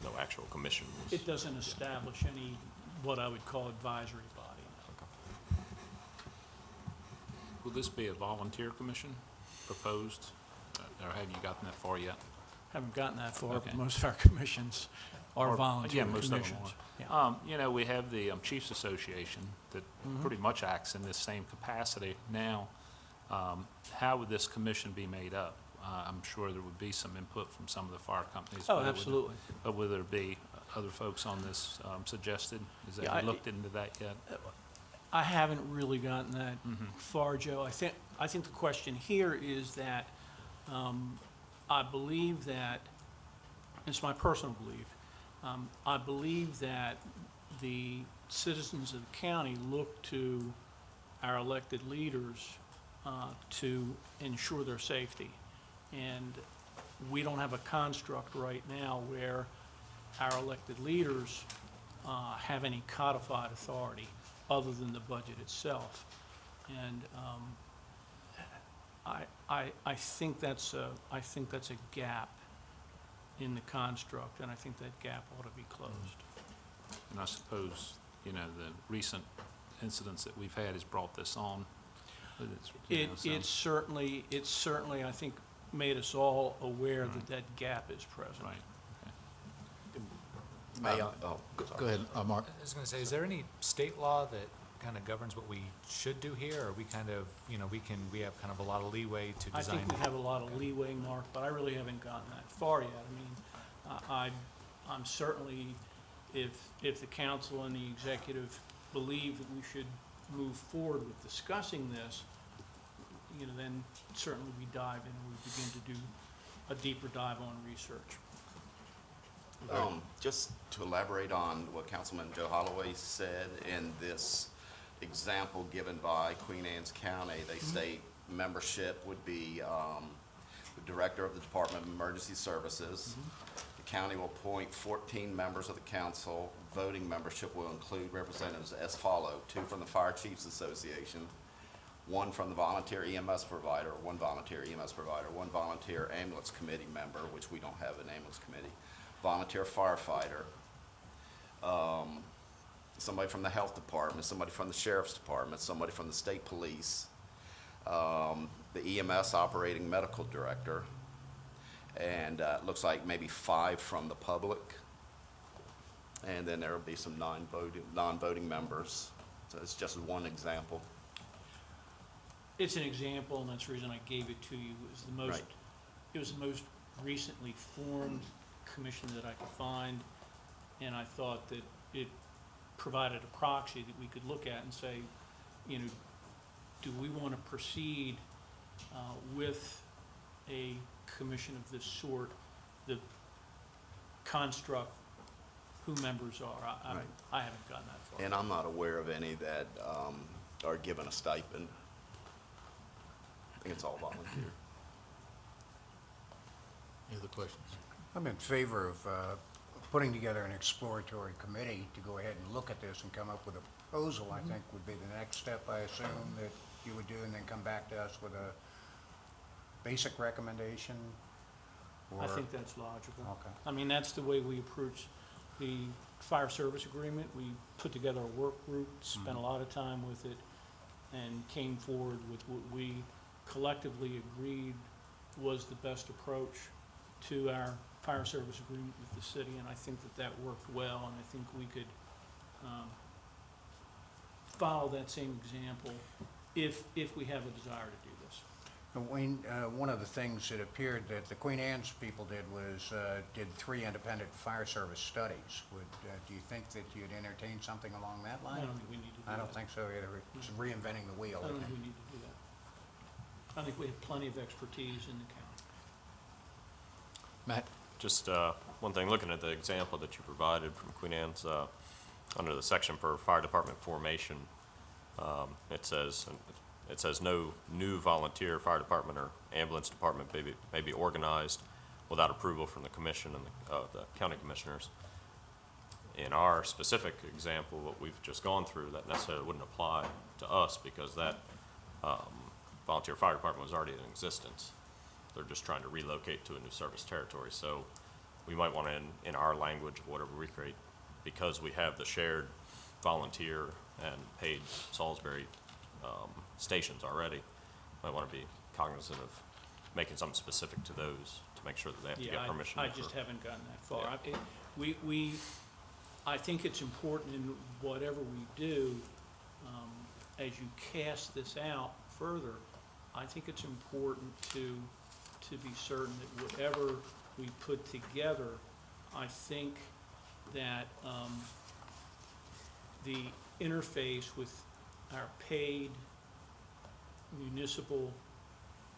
No actual commission? it doesn't establish any, what I would call advisory body. Will this be a volunteer commission proposed, or have you gotten that far yet? Haven't gotten that far, Okay. but most of our commissions are volunteer Yeah, most of them commissions. are. Yeah. We have the Chiefs Association that pretty much acts in this same capacity now. How would this commission be made up? I'm sure there would be some input from some of the fire companies. Oh, but would- absolutely. But will there be other folks on this suggested? Is that, Yeah, you looked into that yet? I haven't really gotten that far, Joe. I think the question here is that I believe that, it's my personal belief, I believe that the citizens of the county look to our elected leaders to ensure their safety. And we don't have a construct right now where our elected leaders have any codified authority other than the budget itself. And I think that's a gap in the construct, and I think that gap ought to be closed. And I suppose, the recent incidents that we've had has brought this on. It's certainly, I think, made us all aware that that gap is present. Right. Go ahead, Mark. I was going to say, is there any state law that kind of governs what we should do here, or we kind of, we have kind of a lot of leeway to I design? think we have a lot of leeway, Mark, but I really haven't gotten that far yet. I mean, I'm certainly, if the council and the executive believe that we should move forward with discussing this, then certainly we dive in and we begin to do a deeper dive on research. Just to elaborate on what Councilman Joe Holloway said in this example given by Queen Anne's County, they state membership would be the Director of the Department of Emergency Services, the County will appoint 14 members of the council. Voting membership will include representatives as follow: 2 from the Fire Chiefs Association, 1 from the volunteer EMS provider, 1 volunteer EMS provider, 1 volunteer ambulance committee member, which we don't have an ambulance committee, volunteer firefighter, somebody from the health department, somebody from the sheriff's department, somebody from the state police, the EMS operating medical director, and it looks like maybe 5 from the public. And then there will be some non-voting members. So it's just one example. It's an example, and that's the reason I gave it to you. Right. It was the most recently formed commission that I could find, and I thought that it provided a proxy that we could look at and say, you know, do we want to proceed with a commission of this sort? The construct, who members are, Right. I haven't gotten that far. And I'm not aware of any that are given a stipend. I think it's all volunteer. Any other questions? I'm in favor of putting together an exploratory committee to go ahead and look at this and come up with a proposal, I think would be the next step, I assume, that you would do, and then come back to us with a basic recommendation? I or- think that's logical. Okay. I mean, that's the way we approach the fire service agreement. We put together a work group, spent a lot of time with it, and came forward with what we collectively agreed was the best approach to our fire service agreement with the city, and I think that that worked well, and I think we could follow that same example if we have a desire to do this. Wayne, one of the things that appeared that the Queen Anne's people did was did 3 independent fire service studies. Do you think that you'd entertain something along that I line? don't think we need to do that. I don't think so either. It's reinventing the wheel, I I don't think think. we need to do that. I think we have plenty of expertise in the county. Matt? Just one thing, looking at the example that you provided from Queen Anne's, under the section for fire department formation, it says no new volunteer fire department or ambulance department may be organized without approval from the commission and the county commissioners. In our specific example, what we've just gone through, that necessarily wouldn't apply to us because that volunteer fire department was already in existence. They're just trying to relocate to a new service territory. So we might want to, in our language, whatever we create, because we have the shared volunteer and paid Salisbury stations already, might want to be cognizant of making something specific to those to make sure that they have to get permission. I just haven't gotten that far. I think it's important in whatever we do, as you cast this out further, I think it's important to be certain that whatever we put together, I think that the interface with our paid municipal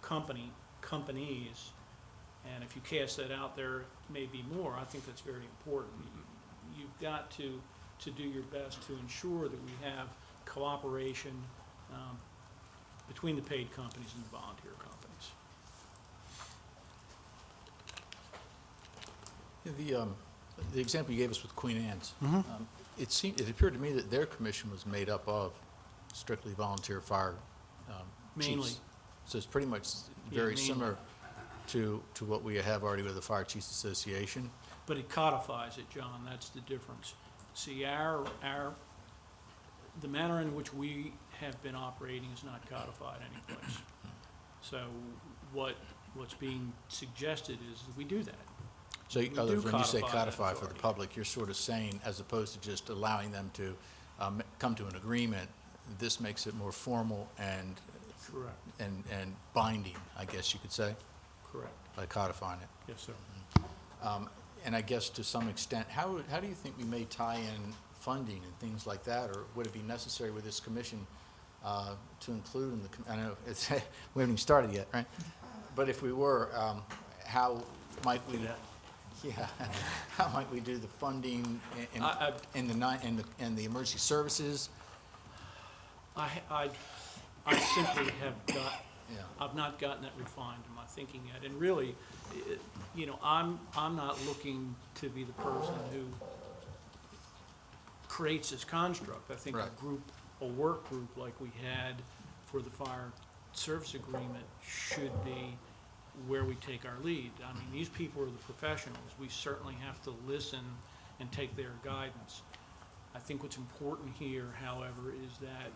companies, and if you cast that out there, maybe more, I think that's very important. You've got to do your best to ensure that we have cooperation between the paid companies and the volunteer companies. The example you gave us with Queen Anne's, it appeared to me that their commission was made up of strictly volunteer fire chiefs. Mainly. So it's pretty much very similar to what we have already with the Fire Chiefs Association. But it codifies it, John, that's the difference. See, the manner in which we have been operating is not codified anyplace. So what's being suggested is that we do that. So We other do when you say codify that codify for the authority. public, you're sort of saying, as opposed to just allowing them to come to an agreement, this makes it more formal and Correct, and binding, I guess you could say, correct. by codifying it. Yes, sir. And I guess to some extent, how do you think we may tie in funding and things like that? Or would it be necessary with this commission to include in the, I know it's, we haven't even started yet, right? But if we were, how might we, yeah, how might we do the funding in the emergency services? I simply have got, Yeah. I've not gotten that refined in my thinking yet. And really, you know, I'm not looking to be the person who creates this construct. I think Right. a work group like we had for the fire service agreement should be where we take our lead. I mean, these people are the professionals. We certainly have to listen and take their guidance. I think what's important here, however, is that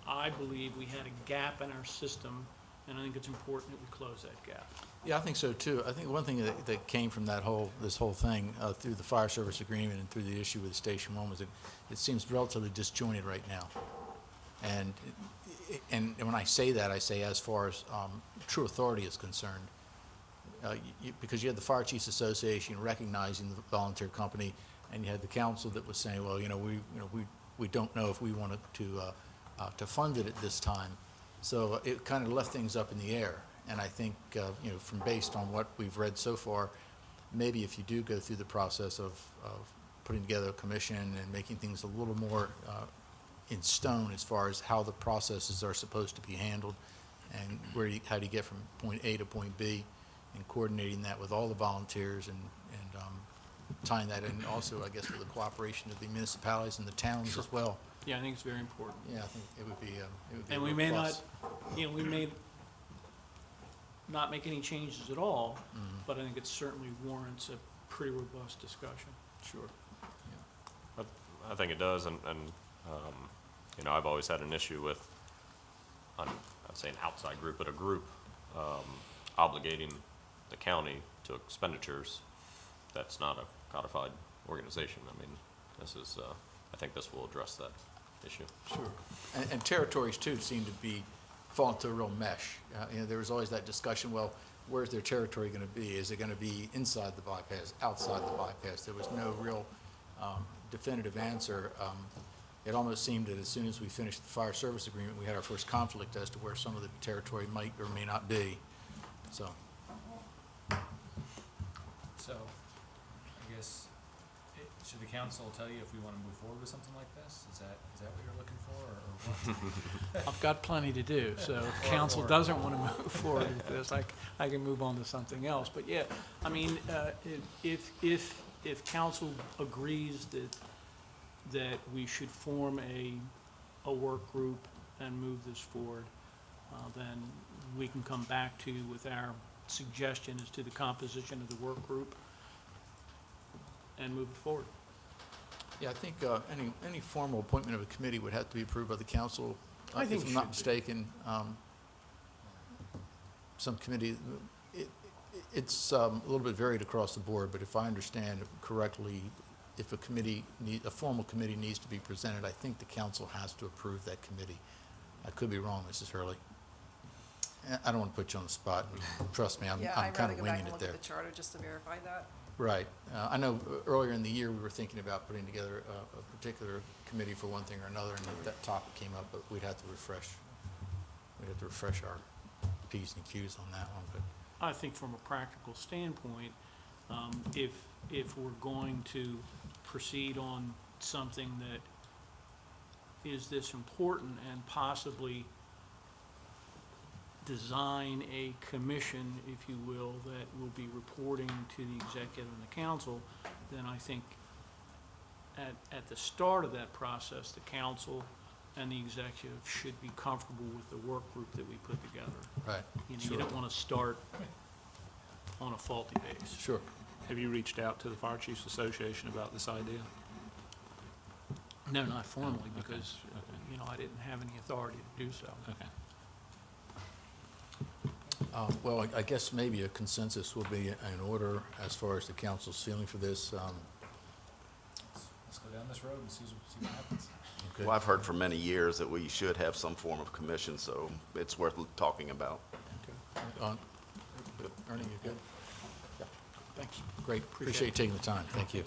I believe we had a gap in our system, and I think it's important that we close that gap. Yeah, I think so too. I think one thing that came from this whole thing through the fire service agreement and through the issue with Station 1 was that it seems relatively disjointed right now. And when I say that, I say as far as true authority is concerned. Because you had the Fire Chiefs Association recognizing the volunteer company, and you had the council that was saying, well, we don't know if we wanted to fund it at this time. So it kind of left things up in the air. And I think, from based on what we've read so far, maybe if you do go through the process of putting together a commission and making things a little more in stone as far as how the processes are supposed to be handled and how do you get from point A to point B, and coordinating that with all the volunteers and tying that in also, I guess, with the cooperation of the municipalities and the towns as well. Yeah, I think it's very important. Yeah, I think it would be And a we real may plus. we may not make any changes at all, but I think it certainly warrants a pretty robust discussion. Sure. I think it does, and I've always had an issue with, I'd say an outside group, but a group obligating the county to expenditures that's not a codified organization. I mean, I think this will address that issue. Sure. And territories, too, seem to fall into a real mesh. There was always that discussion, well, where's their territory going to be? Is it going to be inside the bypass, outside the bypass? There was no real definitive answer. It almost seemed that as soon as we finished the fire service agreement, we had our first conflict as to where some of the territory might or may not be. So, I guess, should the council tell you if we want to move forward with something like this? Is that what you're looking for, or what? I've got plenty to do, so if council doesn't want to move forward with this, I can move on to something else. But yeah, I mean, if council agrees that we should form a work group and move this forward, then we can come back to you with our suggestion as to the composition of the work group and move it forward. yeah, I think any formal appointment of a committee would have to be approved by the council. I think if it I'm not should be. mistaken, some committee, it's a little bit varied across the board, but if I understand correctly, if a formal committee needs to be presented, I think the council has to approve that committee. I could be wrong, Mrs. Hurley. I don't want to put you on the spot. Trust me, I'm Yeah, kind I'd rather of go back winging and it look there. at the charter just to verify that. Right. I know earlier in the year, we were thinking about putting together a particular committee for one thing or another, and that topic came up, but we'd have to refresh our P's and Q's on that one, but. I think from a practical standpoint, if we're going to proceed on something that is this important and possibly design a commission, if you will, that will be reporting to the executive and the council, then I think at the start of that process, the council and the executive should be comfortable with the work group that we put together. Right. You don't want to start on a faulty base. Sure. Have you reached out to the Fire Chiefs Association about this idea? No, not formally, because, I didn't have any authority to do so. Okay. Well, I guess maybe a consensus will be in order as far as the council's feeling for this. Let's go down this road and see what happens. Okay. Well, I've heard for many years that we should have some form of commission, so it's worth talking about. Okay. Ernie, you good? Yeah. Thanks. Great. Appreciate you taking the time. Thank you.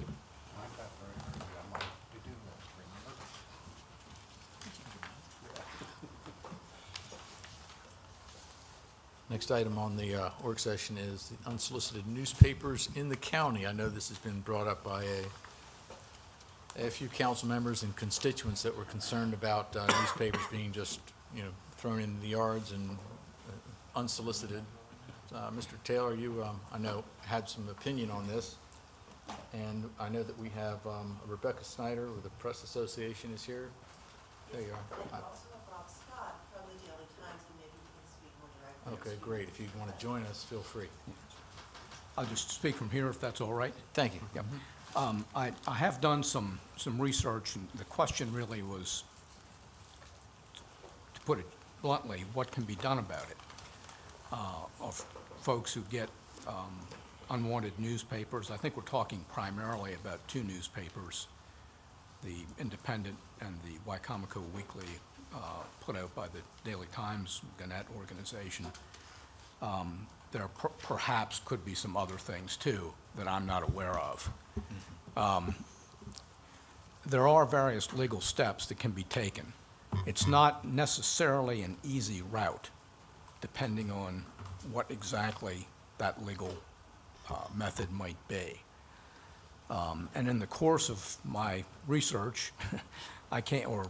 Next item on the work session is the unsolicited newspapers in the county. I know this has been brought up by a few council members and constituents that were concerned about newspapers being just, thrown in the yards and unsolicited. Mr. Taylor, you, I know, had some opinion on this, and I know that we have Rebecca Snyder with the Press Association is here. There you are. Also Rob Scott from the Daily Times, and maybe he can speak more directly. Okay, great. If you want to join us, feel free. I'll just speak from here if that's all right. Thank you. Yep. I have done some research, and the question really was, to put it bluntly, what can be done about it? Of folks who get unwanted newspapers. I think we're talking primarily about two newspapers, the Independent and the Wicomico Weekly, put out by the Daily Times Gannett organization. There perhaps could be some other things too that I'm not aware of. There are various legal steps that can be taken. It's not necessarily an easy route, depending on what exactly that legal method might be. And in the course of my research, or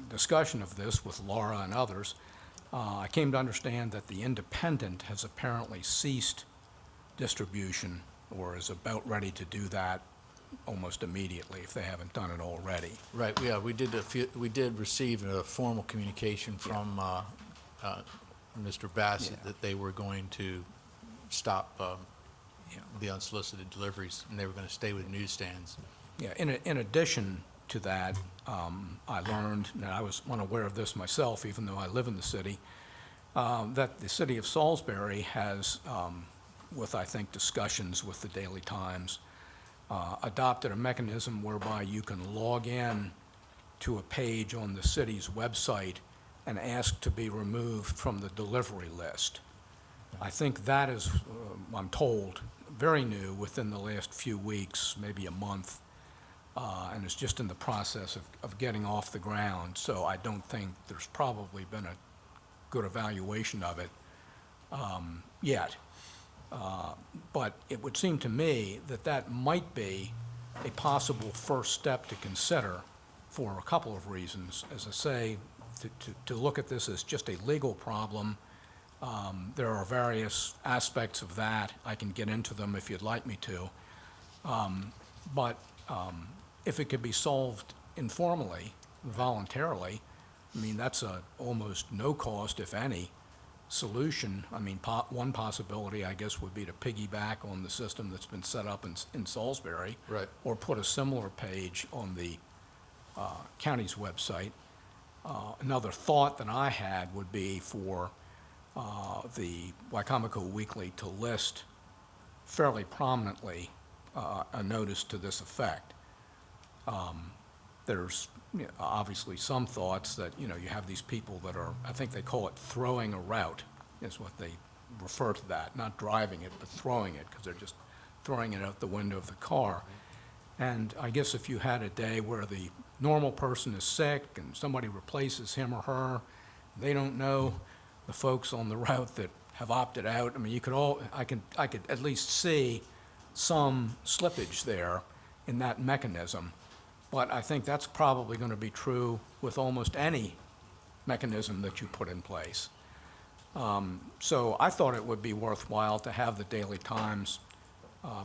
discussion of this with Laura and others, I came to understand that the Independent has apparently ceased distribution or is about ready to do that almost immediately if they haven't done it already. Right, yeah, we did receive a formal communication from Mr. Bassett that they were going to stop the unsolicited deliveries, and they were going to stay with newsstands. Yeah, in addition to that, I learned, and I was unaware of this myself, even though I live in the city, that the city of Salisbury has, with I think discussions with the Daily Times, adopted a mechanism whereby you can log in to a page on the city's website and ask to be removed from the delivery list. I think that is, I'm told, very new within the last few weeks, maybe a month, and is just in the process of getting off the ground. So I don't think there's probably been a good evaluation of it yet. But it would seem to me that that might be a possible first step to consider for a couple of reasons. As I say, to look at this as just a legal problem. There are various aspects of that. I can get into them if you'd like me to. But if it could be solved informally, voluntarily, I mean, that's a almost no cost, if any, solution. I mean, one possibility, I guess, would be to piggyback on the system that's been set up in Salisbury. Right. Or put a similar page on the county's website. Another thought that I had would be for the Wicomico Weekly to list fairly prominently a notice to this effect. There's obviously some thoughts that, you have these people that are, I think they call it throwing a route, is what they refer to that, not driving it, but throwing it, because they're just throwing it out the window of the car. And I guess if you had a day where the normal person is sick and somebody replaces him or her, they don't know the folks on the route that have opted out. I mean, I could at least see some slippage there in that mechanism. But I think that's probably going to be true with almost any mechanism that you put in place. So I thought it would be worthwhile to have the Daily Times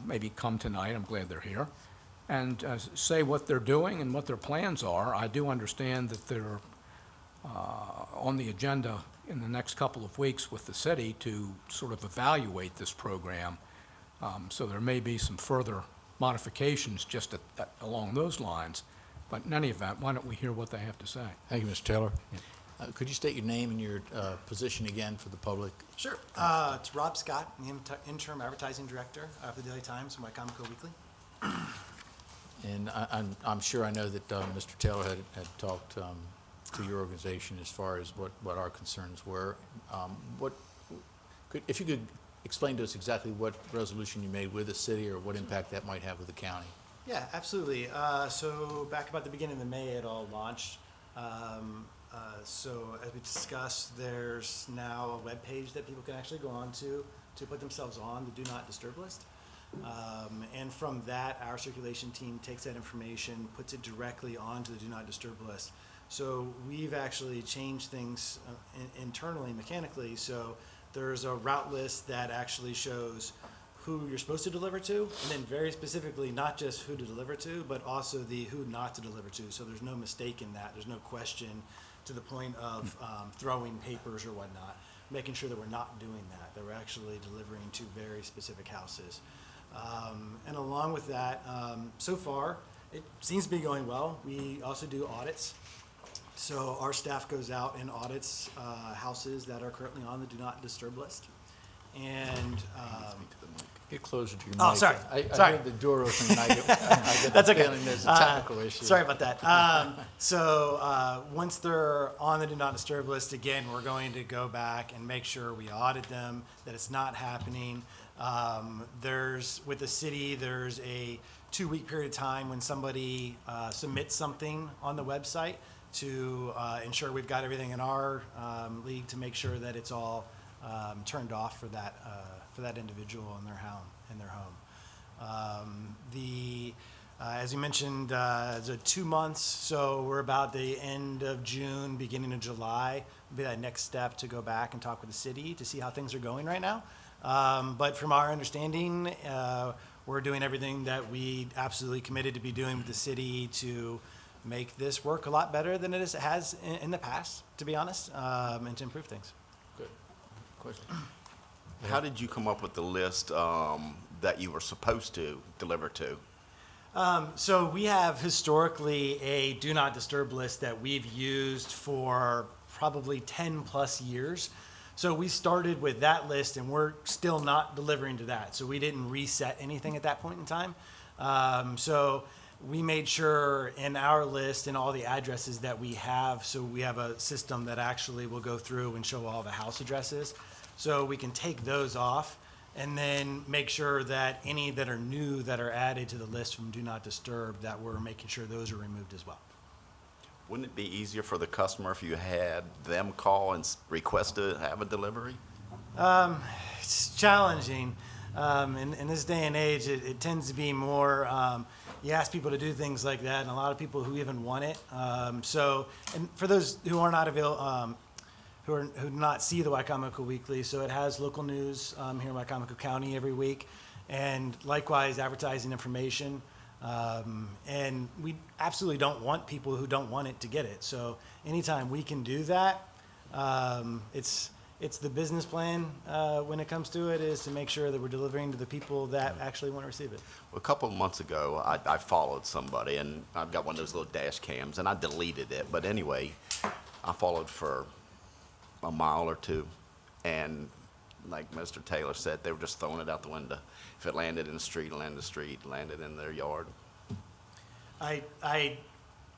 maybe come tonight, I'm glad they're here, and say what they're doing and what their plans are. I do understand that they're on the agenda in the next couple of weeks with the city to sort of evaluate this program. So there may be some further modifications just along those lines. But in any event, why don't we hear what they have to say? Thank you, Mr. Taylor. Could you state your name and your position again for the public? Sure. It's Rob Scott, the interim advertising director of the Daily Times and Wicomico Weekly. And I'm sure I know that Mr. Taylor had talked to your organization as far as what our concerns were. If you could explain to us exactly what resolution you made with the city or what impact that might have with the county. Yeah, absolutely. So back about the beginning of May, it all launched. So as we discussed, there's now a web page that people can actually go on to put themselves on the Do Not Disturb list. And from that, our circulation team takes that information, puts it directly onto the Do Not Disturb list. So we've actually changed things internally, mechanically, so There's a route list that actually shows who you're supposed to deliver to, and then very specifically, not just who to deliver to, but also the who not to deliver to. So there's no mistake in that. There's no question to the point of throwing papers or whatnot, making sure that we're not doing that, that we're actually delivering to very specific houses. And along with that, so far, it seems to be going well. We also do audits. So our staff goes out and audits houses that are currently on the Do Not Disturb list. And Get closer to your mic. Oh, sorry. I Sorry. heard the door opening, and I get That's the okay. feeling there's a technical issue. Sorry about that. So once they're on the Do Not Disturb list, again, we're going to go back and make sure we audit them, that it's not happening. With the city, there's a 2-week period of time when somebody submits something on the website to ensure we've got everything in our league to make sure that it's all turned off for that individual in their home. As you mentioned, it's 2 months, so we're about the end of June, beginning of July, will be that next step to go back and talk with the city to see how things are going right now. But from our understanding, we're doing everything that we absolutely committed to be doing with the city to make this work a lot better than it has in the past, to be honest, and to improve things. Good. Question? How did you come up with the list that you were supposed to deliver to? So we have historically a Do Not Disturb list that we've used for probably 10 plus years. So we started with that list and we're still not delivering to that. So we didn't reset anything at that point in time. So we made sure in our list and all the addresses that we have, so we have a system that actually will go through and show all the house addresses. So we can take those off and then make sure that any that are new that are added to the list from Do Not Disturb, that we're making sure those are removed as well. Wouldn't it be easier for the customer if you had them call and request to have a delivery? It's challenging. In this day and age, it tends to be more, you ask people to do things like that, and a lot of people who even want it. And for those who are not available, who do not see the Wicomico Weekly, so it has local news here in Wicomico County every week, and likewise advertising information. And we absolutely don't want people who don't want it to get it. So anytime we can do that, it's the business plan when it comes to it, is to make sure that we're delivering to the people that actually want to receive it. Well, a couple of months ago, I followed somebody, and I've got one of those little dash cams, and I deleted it. But anyway, I followed for a mile or two, and like Mr. Taylor said, they were just throwing it out the window. If it landed in the street, it landed in the street, landed in their yard. I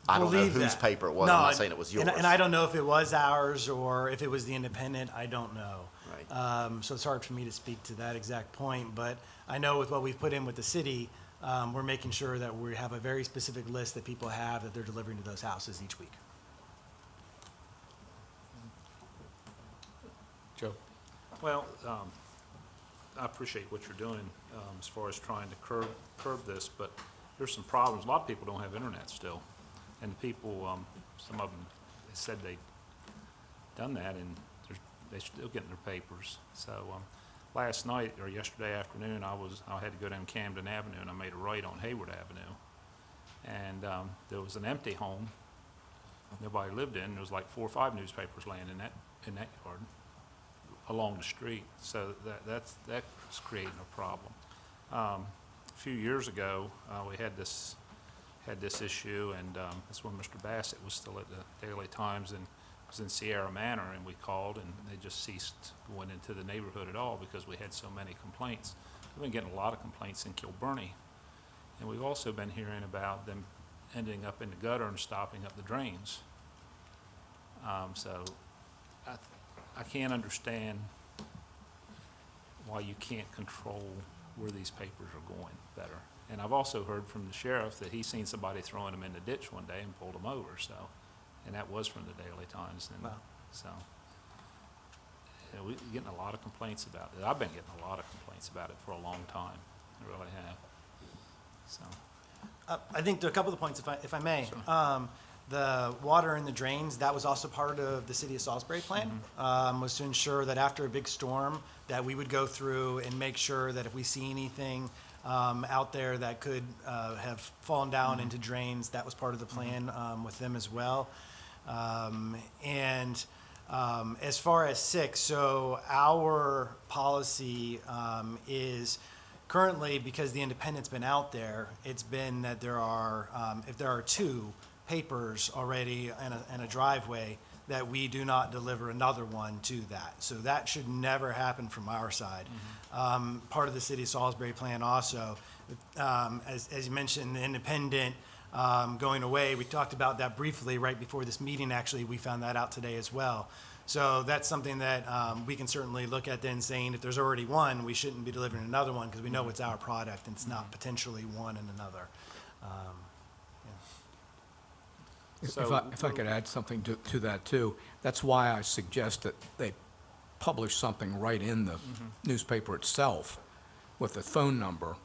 don't know believe whose that. paper it was. No, I'm not saying it was yours. And I don't know if it was ours or if it was the Independent. I don't know. Right. So it's hard for me to speak to that exact point. But I know with what we've put in with the city, we're making sure that we have a very specific list that people have that they're delivering to those houses each week. Joe? Well, I appreciate what you're doing as far as trying to curb this, but there's some problems. A lot of people don't have internet still. And the people, some of them said they'd done that, and they're still getting their papers. So last night, or yesterday afternoon, I had to go down Camden Avenue, and I made a right on Hayward Avenue. And there was an empty home nobody lived in. There was like 4 or 5 newspapers laying in that yard along the street. So that's creating a problem. A few years ago, we had this issue, and that's when Mr. Bassett was still at the Daily Times and was in Sierra Manor, and we called, and they just ceased going into the neighborhood at all because we had so many complaints. We've been getting a lot of complaints in Kilburnie, and we've also been hearing about them ending up in the gutter and stopping up the drains. So I can't understand why you can't control where these papers are going better. And I've also heard from the sheriff that he's seen somebody throwing them in the ditch one day and pulled them over. So, and that was from the Daily Times. And wow. So, yeah, we're getting a lot of complaints about it. I've been getting a lot of complaints about it for a long time. I really have. So, I think there are a couple of points, if I may. Sure. The water in the drains, that was also part of the city of Salisbury plan, was to ensure that after a big storm, that we would go through and make sure that if we see anything out there that could have fallen down into drains, that was part of the plan with them as well. As far as sick, so our policy is currently, because the independent's been out there, it's been that there are, if there are 2 papers already in a driveway, that we do not deliver another one to that. So that should never happen from our side. Part of the city of Salisbury plan also, as you mentioned, the independent going away, we talked about that briefly right before this meeting. Actually, we found that out today as well. So that's something that we can certainly look at then, saying if there's already one, we shouldn't be delivering another one because we know it's our product and it's not potentially one and another. If I could add something to that too, that's why I suggest that they publish something right in the newspaper itself with a phone number,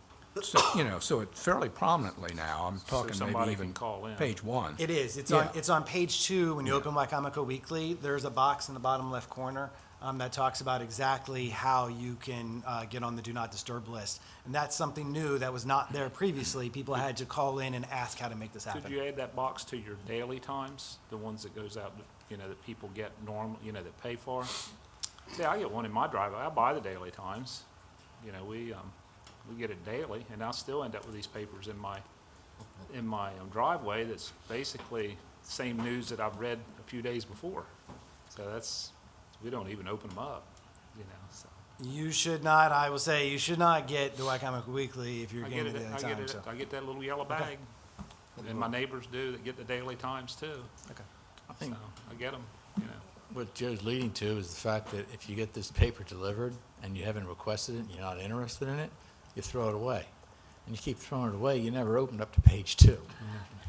so, so it's fairly prominently now. I'm talking maybe somebody even can call in. page 1. It is. Yeah. It's on page 2 when you open Wicomico Weekly. There's a box in the bottom left corner that talks about exactly how you can get on the Do Not Disturb list. And that's something new that was not there previously. People had to call in and ask how to make this happen. Could you add that box to your daily times, the ones that goes out, that people get normal, that pay for? See, I get one in my driveway. I buy the Daily Times. We get it daily, and I still end up with these papers in my driveway that's basically the same news that I've read a few days before. So we don't even open them up, so. You should not, I will say, you should not get the Wicomico Weekly if you're getting the Daily Times. I get that little yellow bag, and my neighbors do that get the Daily Times too. Okay. I think I get them, what Joe's leading to is the fact that if you get this paper delivered and you haven't requested it, and you're not interested in it, you throw it away. And you keep throwing it away, you never open up to page 2.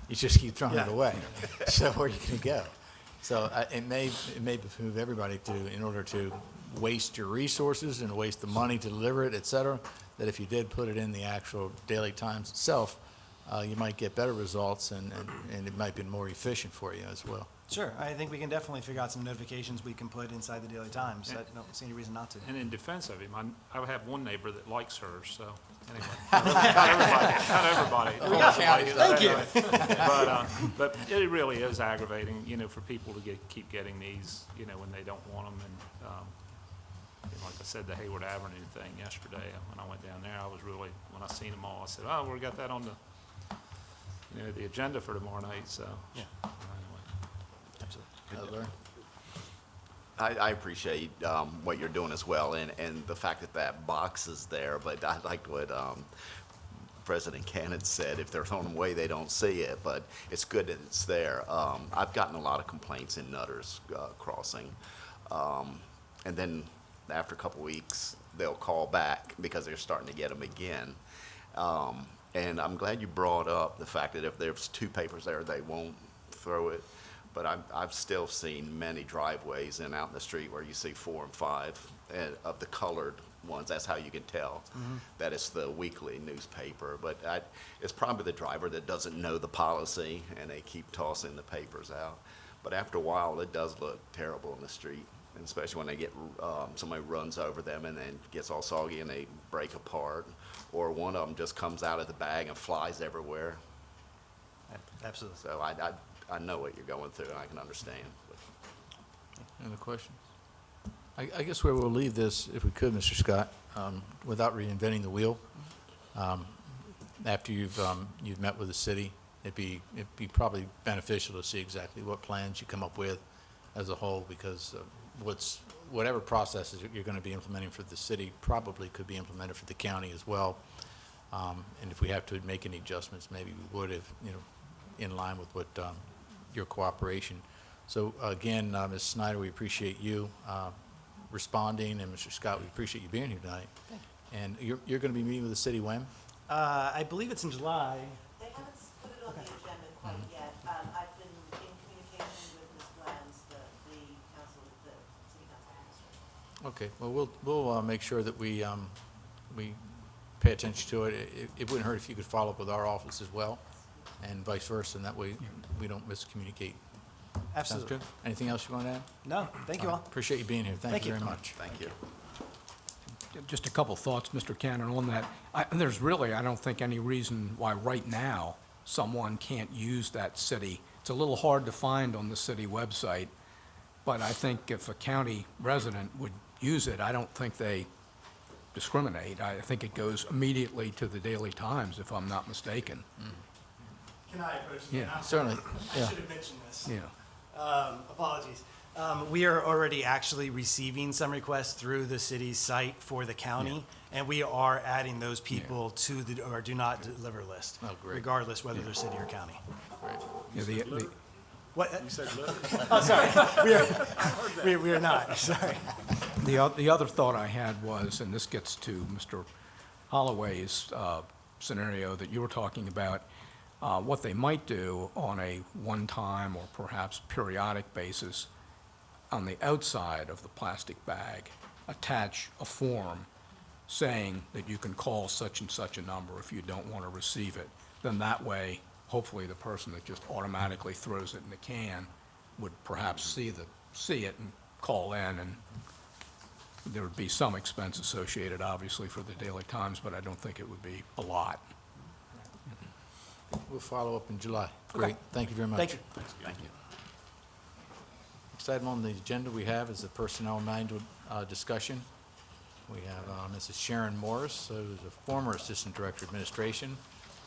You just keep throwing it away. So where are you going to go? So it may behoove everybody to, in order to waste your resources and waste the money to deliver it, et cetera, that if you did put it in the actual Daily Times itself, you might get better results and it might be more efficient for you as well. Sure, I think we can definitely figure out some notifications we can put inside the Daily Times. I don't see any reason not to. And in defense of him, I have one neighbor that likes hers, so anyway. Not everybody. Thank you. But it really is aggravating, for people to keep getting these, when they don't want them. And like I said, the Hayward Avenue thing yesterday, when I went down there, when I seen them all, I said, oh, we got that on the agenda for tomorrow night, so. Yeah. Absolutely. I appreciate what you're doing as well, and the fact that box is there, but I liked what President Cannon said, if they're on the way, they don't see it, but it's good that it's there. I've gotten a lot of complaints in Nutters Crossing, and then after a couple weeks, they'll call back because they're starting to get them again. And I'm glad you brought up the fact that if there's 2 papers there, they won't throw it. But I've still seen many driveways and out in the street where you see 4 and 5 of the colored ones. That's how you can tell that it's the weekly newspaper. But it's probably the driver that doesn't know the policy and they keep tossing the papers out. But after a while, it does look terrible in the street, and especially when they get somebody runs over them and then gets all soggy and they break apart, or one of them just comes out of the bag and flies everywhere. Absolutely. So I know what you're going through, and I can understand. Any other questions? I guess where we'll leave this, if we could, Mr. Scott, without reinventing the wheel, after you've met with the city, it'd be probably beneficial to see exactly what plans you come up with as a whole, because whatever processes you're going to be implementing for the city probably could be implemented for the county as well. And if we have to make any adjustments, maybe we would, if in line with what your cooperation. So again, Ms. Snyder, we appreciate you responding, and Mr. Scott, we appreciate you being here tonight. And you're going to be meeting with the city when? I believe it's in July. They haven't put it on the agenda quite yet. I've been in communication with Ms. Glenn's, the city council administrator. Okay, well, we'll make sure that we pay attention to it. It wouldn't hurt if you could follow up with our office as well, and vice versa, and that way we don't miscommunicate. Absolutely. Sounds good? Anything else you want to add? No, thank you all. Appreciate you being here. Thank you very much. Thank you. Just a couple thoughts, Mr. Cannon, on that. There's really, I don't think, any reason why right now someone can't use that city. It's a little hard to find on the city website, but I think if a county resident would use it, I don't think they discriminate. I think it goes immediately to the Daily Times, if I'm not mistaken. Can I approach Yeah, I'm certainly. sorry. Yeah. I should have mentioned this. Yeah. Apologies. We are already actually receiving some requests through the city's site for the county, and we are adding those people to our do not deliver list, Oh, great. regardless whether they're city or county. Yeah, What? You said litter? Oh, sorry. We are not, sorry. The other thought I had was, and this gets to Mr. Holloway's scenario that you were talking about, what they might do on a one-time or perhaps periodic basis, on the outside of the plastic bag, attach a form saying that you can call such and such a number if you don't want to receive it. Then that way, hopefully the person that just automatically throws it in the can would perhaps see it and call in, and there would be some expense associated, obviously, for the Daily Times, but I don't think it would be a lot. We'll follow up in July. Great. Thank you very much. Thank you. Thank you. Next item on the agenda we have is the personnel manual discussion. We have Mrs. Sharon Morris, who's a former Assistant Director of Administration,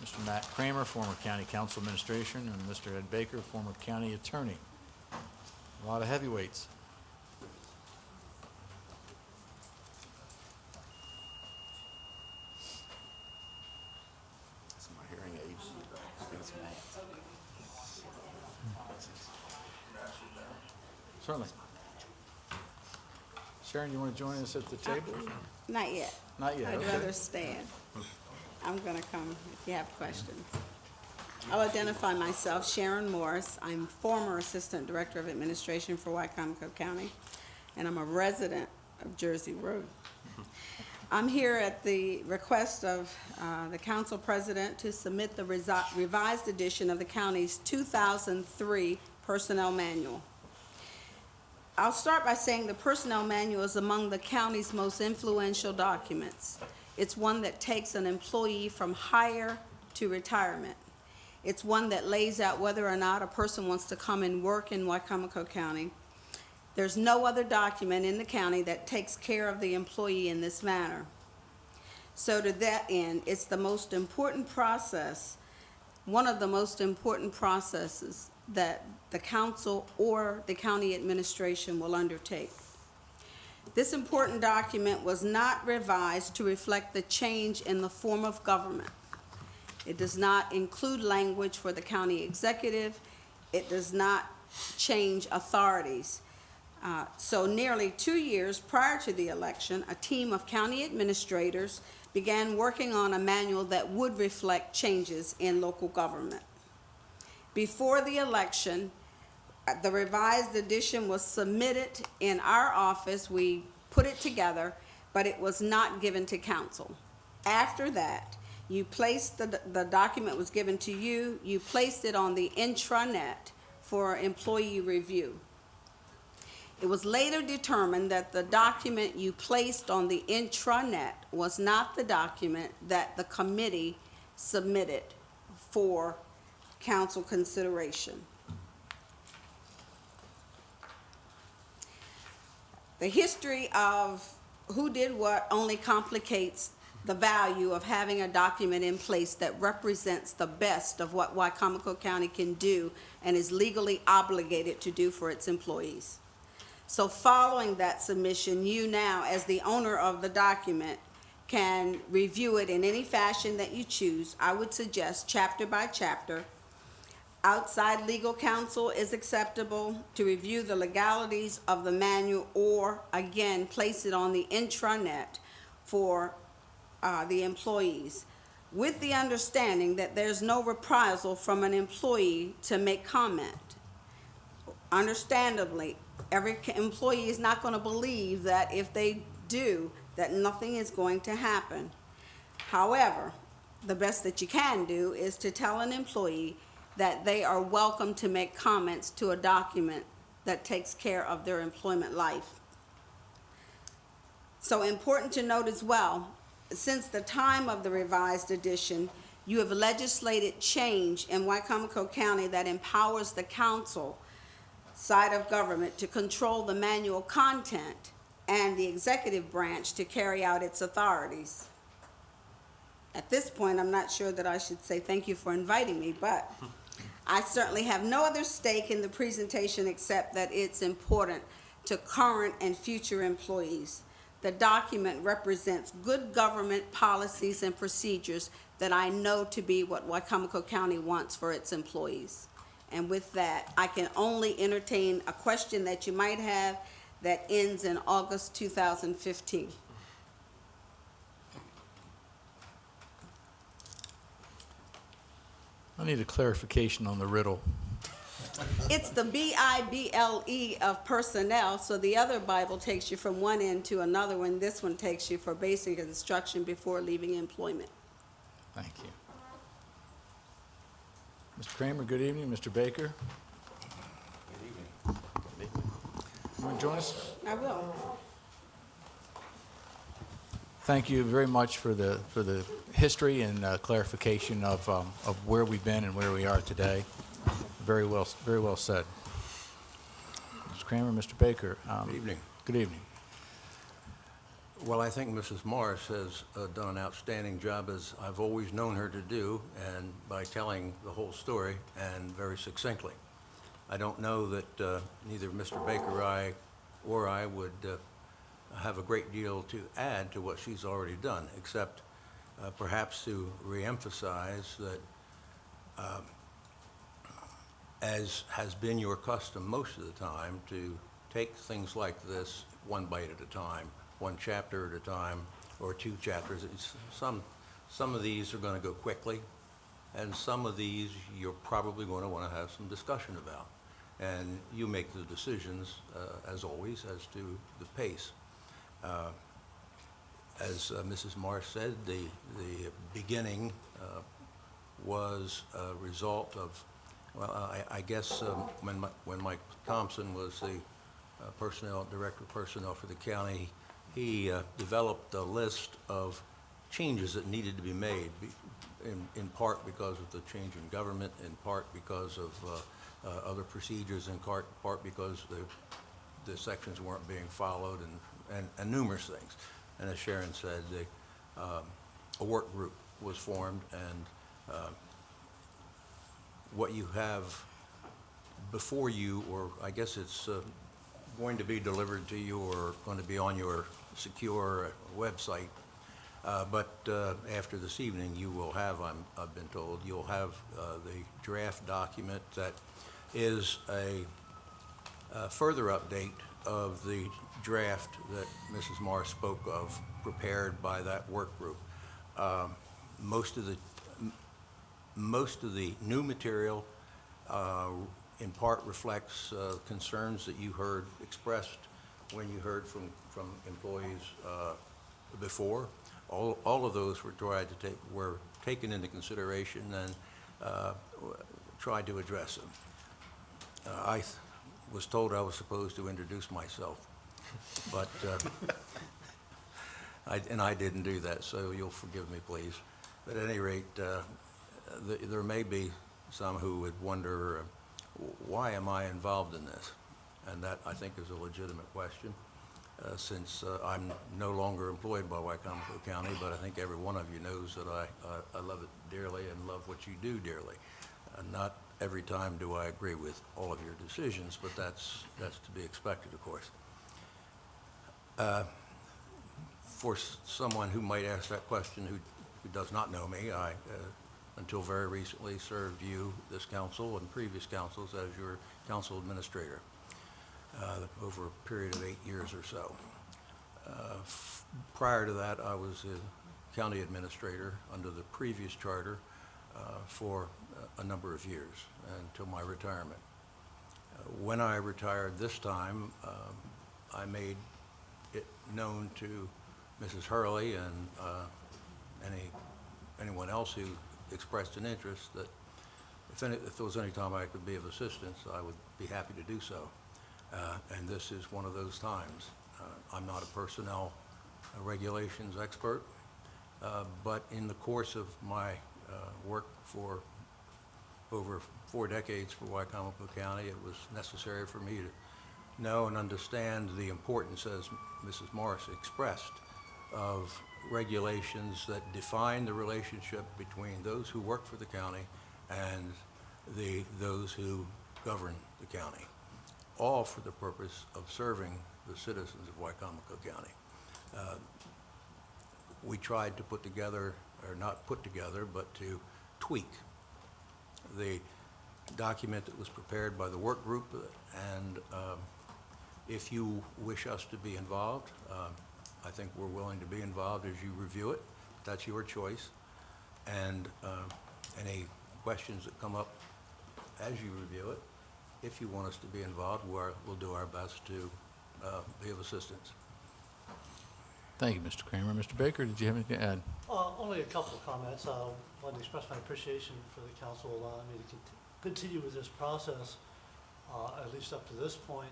Mr. Matt Kramer, former County Council Administration, and Mr. Ed Baker, former County Attorney. A lot of heavyweights. That's my hearing aids. That's me. Certainly. Sharon, you want to join us at the table? Not yet. Not yet, I'd okay. rather stand. I'm going to come if you have questions. I'll identify myself, Sharon Morris. I'm former Assistant Director of Administration for Wicomico County, and I'm a resident of Jersey Road. I'm here at the request of the Council President to submit the revised edition of the county's 2003 Personnel Manual. I'll start by saying the Personnel Manual is among the county's most influential documents. It's one that takes an employee from hire to retirement. It's one that lays out whether or not a person wants to come and work in Wicomico County. There's no other document in the county that takes care of the employee in this manner. So to that end, it's the most important process, one of the most important processes that the council or the county administration will undertake. This important document was not revised to reflect the change in the form of government. It does not include language for the county executive. It does not change authorities. So nearly 2 years prior to the election, a team of county administrators began working on a manual that would reflect changes in local government. Before the election, the revised edition was submitted in our office. We put it together, but it was not given to council. After that, you placed the document was given to you. You placed it on the intranet for employee review. It was later determined that the document you placed on the intranet was not the document that the committee submitted for council consideration. The history of who did what only complicates the value of having a document in place that represents the best of what Wicomico County can do and is legally obligated to do for its employees. So following that submission, you now, as the owner of the document, can review it in any fashion that you choose. I would suggest chapter by chapter. Outside legal counsel is acceptable to review the legalities of the manual, or again, place it on the intranet for the employees, with the understanding that there's no reprisal from an employee to make comment. Understandably, every employee is not going to believe that if they do, that nothing is going to happen. However, the best that you can do is to tell an employee that they are welcome to make comments to a document that takes care of their employment life. So important to note as well, since the time of the revised edition, you have legislated change in Wicomico County that empowers the council side of government to control the manual content and the executive branch to carry out its authorities. At this point, I'm not sure that I should say thank you for inviting me, but I certainly have no other stake in the presentation except that it's important to current and future employees. The document represents good government policies and procedures that I know to be what Wicomico County wants for its employees. And with that, I can only entertain a question that you might have that ends in August 2015. I need a clarification on the riddle. It's the BIBLE of personnel, so the other Bible takes you from one end to another one. This one takes you for basic instruction before leaving employment. Thank you. Mr. Kramer, good evening. Mr. Baker? Good evening. Good evening. You want to join us? I will. Thank you very much for the history and clarification of where we've been and where we are today. Very well said. Mr. Kramer, Mr. Baker. Good evening. Good evening. Well, I think Mrs. Morris has done an outstanding job, as I've always known her to do, and by telling the whole story and very succinctly. I don't know that neither Mr. Baker or I would have a great deal to add to what she's already done, except perhaps to reemphasize that as has been your custom most of the time, to take things like this one bite at a time, one chapter at a time, or two chapters. Some of these are going to go quickly, and some of these you're probably going to want to have some discussion about. And you make the decisions, as always, as to the pace. As Mrs. Morris said, the beginning was a result of, well, I guess when Mike Thompson was the director of personnel for the county, he developed a list of changes that needed to be made, in part because of the change in government, in part because of other procedures, in part because the sections weren't being followed, and numerous things. And as Sharon said, a work group was formed, and what you have before you, or I guess it's going to be delivered to you or going to be on your secure website, but after this evening you will have, I've been told, you'll have the draft document that is a further update of the draft that Mrs. Morris spoke of, prepared by that work group. Most of the new material in part reflects concerns that you heard expressed when you heard from employees before. All of those were taken into consideration and tried to address them. I was told I was supposed to introduce myself, but I didn't do that, so you'll forgive me, please. But at any rate, there may be some who would wonder, why am I involved in this? And that, I think, is a legitimate question, since I'm no longer employed by Wicomico County, but I think every one of you knows that I love it dearly and love what you do dearly. Not every time do I agree with all of your decisions, but that's to be expected, of course. For someone who might ask that question who does not know me, I, until very recently, served you, this council, and previous councils as your council administrator over a period of 8 years or so. Prior to that, I was a county administrator under the previous charter for a number of years until my retirement. When I retired this time, I made it known to Mrs. Hurley and any anyone else who expressed an interest, that if there was any time I could be of assistance, I would be happy to do so. And this is one of those times. I'm not a personnel regulations expert, but in the course of my work for over 4 decades for Wicomico County, it was necessary for me to know and understand the importance, as Mrs. Morris expressed, of regulations that define the relationship between those who work for the county and those who govern the county, all for the purpose of serving the citizens of Wicomico County. We tried to put together, or not put together, but to tweak the document that was prepared by the work group, and if you wish us to be involved, I think we're willing to be involved as you review it. That's your choice. And any questions that come up as you review it, if you want us to be involved, we'll do our best to be of assistance. Thank you, Mr. Kramer. Mr. Baker, did you have anything to add? Only a couple of comments. I want to express my appreciation for the council allowing me to continue with this process, at least up to this point.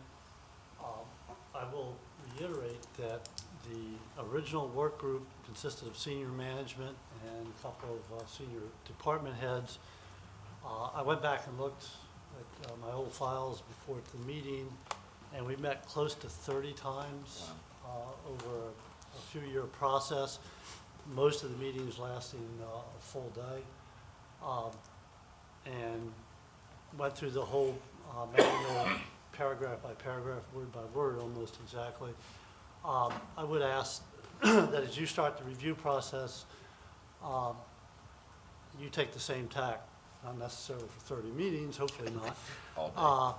I will reiterate that the original work group consisted of senior management and a couple of senior department heads. I went back and looked at my old files before the meeting, and we met close to 30 times over a few-year process, most of the meetings lasting a full day, and went through the whole manual paragraph by paragraph, word by word, almost exactly. I would ask that as you start the review process, you take the same tack, not necessarily for 30 meetings, hopefully not. All day.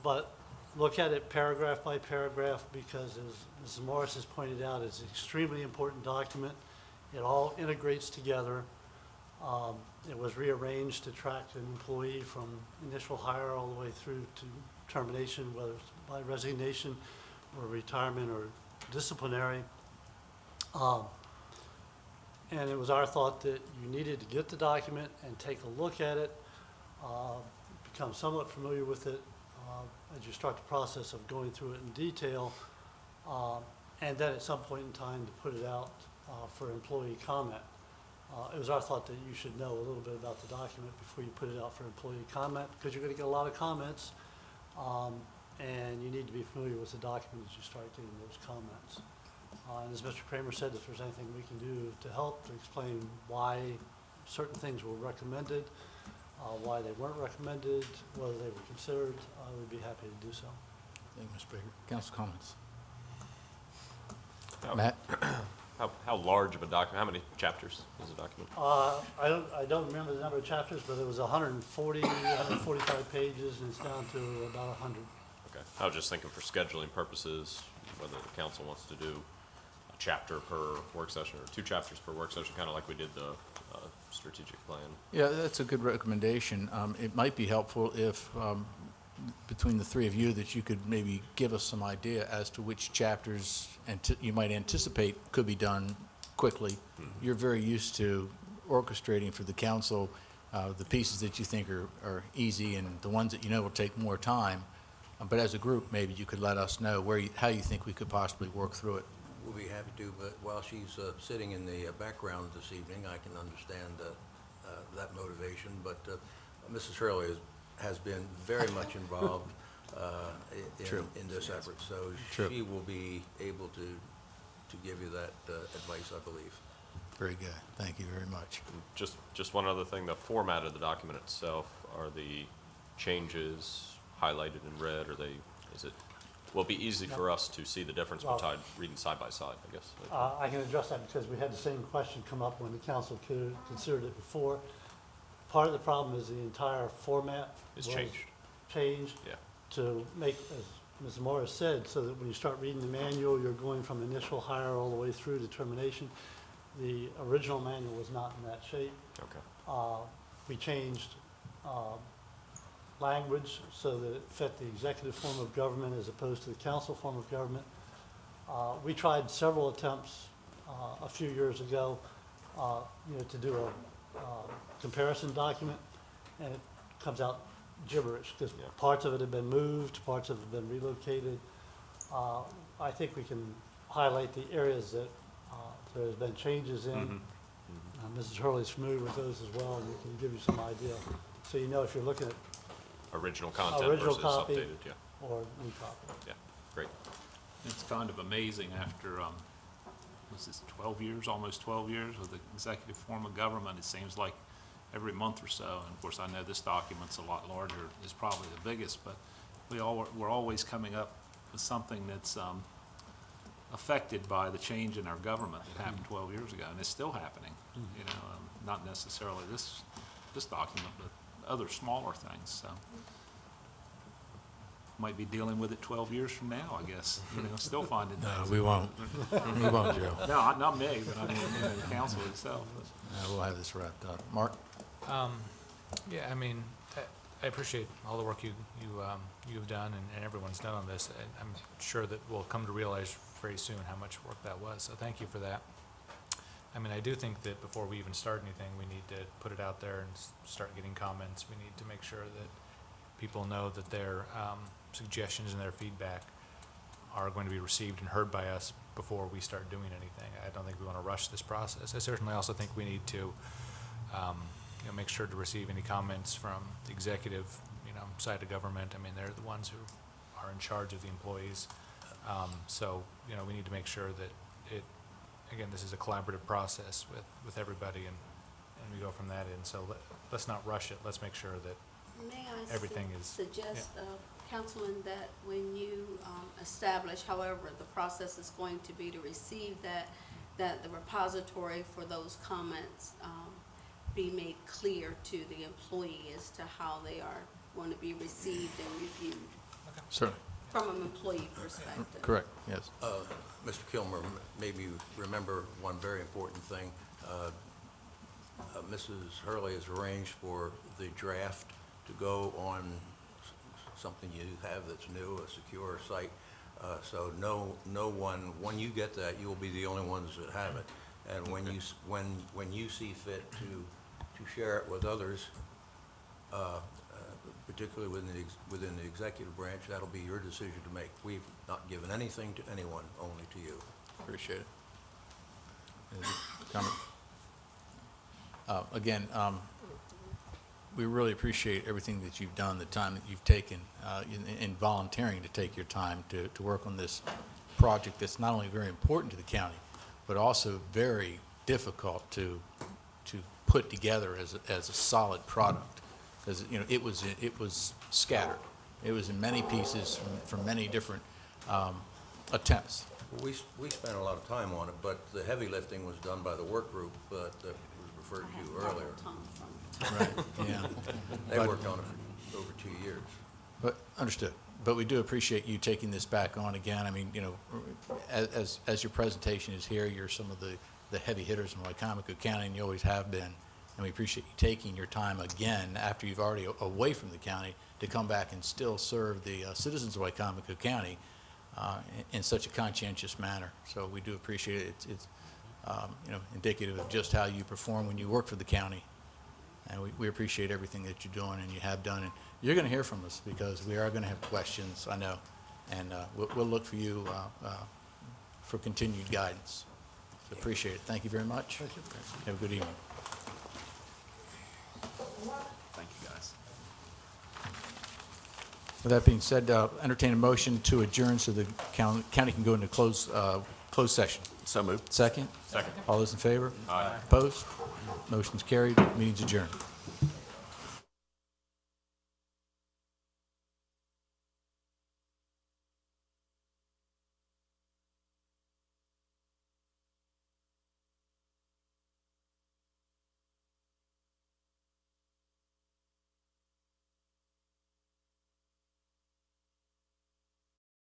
But look at it paragraph by paragraph, because as Mrs. Morris has pointed out, it's an extremely important document. It all integrates together. It was rearranged to track an employee from initial hire all the way through to termination, whether it's by resignation or retirement or disciplinary. And it was our thought that you needed to get the document and take a look at it, become somewhat familiar with it as you start the process of going through it in detail, and then at some point in time to put it out for employee comment. It was our thought that you should know a little bit about the document before you put it out for employee comment, because you're going to get a lot of comments, and you need to be familiar with the document as you start getting those comments. And as Mr. Kramer said, if there's anything we can do to help to explain why certain things were recommended, why they weren't recommended, whether they were considered, we'd be happy to do so. Thank you, Mr. Baker. Council comments? Matt? How large of a document, how many chapters is the document? I don't remember the number of chapters, but it was 140, 145 pages, and it's down to about 100. Okay, I was just thinking for scheduling purposes, whether the council wants to do a chapter per work session or 2 chapters per work session, kind of like we did the strategic plan. Yeah, that's a good recommendation. It might be helpful if, between the 3 of you, that you could maybe give us some idea as to which chapters you might anticipate could be done quickly. Mm-hmm. You're very used to orchestrating for the council the pieces that you think are easy and the ones that you know will take more time. But as a group, maybe you could let us know how you think we could possibly work through it. We'll be happy to, but while she's sitting in the background this evening, I can understand that motivation. But Mrs. Hurley has been very much involved in this effort, so she will be able to give you that advice, I believe. Very good. Thank you very much. Just one other thing, the format of the document itself, are the changes highlighted in red, will it be easy for us to see the difference between reading side by side, I guess? I can address that because we had the same question come up when the council considered it before. Part of the problem is the entire format It's was changed. Yeah. to make, as Ms. Morris said, so that when you start reading the manual, you're going from initial hire all the way through to termination. The original manual was not in that shape. Okay. We changed language so that it fit the executive form of government as opposed to the council form of government. We tried several attempts a few years ago to do a comparison document, and it comes out gibberish, because parts of it have been moved, parts of it have been relocated. I think we can highlight the areas that there's been changes in. Mrs. Hurley's familiar with those as well, and we can give you some idea. So you know if you're looking at Original content original versus copy updated, yeah. or new copy. Yeah, great. It's kind of amazing after, what's this, 12 years, almost 12 years with the executive form of government, it seems like every month or so, and of course, I know this document's a lot larger, is probably the biggest, but we're always coming up with something that's affected by the change in our government that happened 12 years ago, and it's still happening, not necessarily this document, but other smaller things, so. Might be dealing with it 12 years from now, I guess, still finding things. No, we won't. We won't, Joe. No, not me, but I mean, the council itself. We'll have this wrapped up. Mark? Yeah, I mean, I appreciate all the work you've done and everyone's done on this. I'm sure that we'll come to realize very soon how much work that was, so thank you for that. I mean, I do think that before we even start anything, we need to put it out there and start getting comments. We need to make sure that people know that their suggestions and their feedback are going to be received and heard by us before we start doing anything. I don't think we want to rush this process. I certainly also think we need to make sure to receive any comments from the executive side of government. I mean, they're the ones who are in charge of the employees. So we need to make sure that again, this is a collaborative process with everybody, and we go from that in. So let's not rush it. Let's make sure that May I everything is. suggest, Councilman, that when you establish, however, the process is going to be to receive that the repository for those comments be made clear to the employee as to how they are going to be received and reviewed Certainly. from an employee perspective. Correct, yes. Mr. Kilmer, maybe you remember one very important thing. Mrs. Hurley has arranged for the draft to go on something you have that's new, a secure site. So no one, when you get that, you will be the only ones that have it. And when you see fit to share it with others, particularly within the executive branch, that'll be your decision to make. We've not given anything to anyone, only to you. Appreciate it. Any comment? Again, we really appreciate everything that you've done, the time that you've taken in volunteering to take your time to work on this project that's not only very important to the county, but also very difficult to put together as a solid product. Because it was scattered. It was in many pieces from many different attempts. We spent a lot of time on it, but the heavy lifting was done by the work group that was referred to earlier. Right, yeah. They worked on it for over 2 years. But, understood. But we do appreciate you taking this back on again. I mean, as your presentation is here, you're some of the heavy hitters in Wicomico County, and you always have been. And we appreciate you taking your time again after you've already away from the county to come back and still serve the citizens of Wicomico County in such a conscientious manner. So we do appreciate it. It's indicative of just how you perform when you work for the county. And we appreciate everything that you're doing and you have done. And you're going to hear from us because we are going to have questions, I know. And we'll look for you for continued guidance. So appreciate it. Thank you very much. Thank you. Have a good evening. Thank you, guys. With that being said, entertain a motion to adjourn so the county can go into closed session. So moved. Second? Second. All those in favor? Aye. Opposed? Motion's carried. Meeting's adjourned.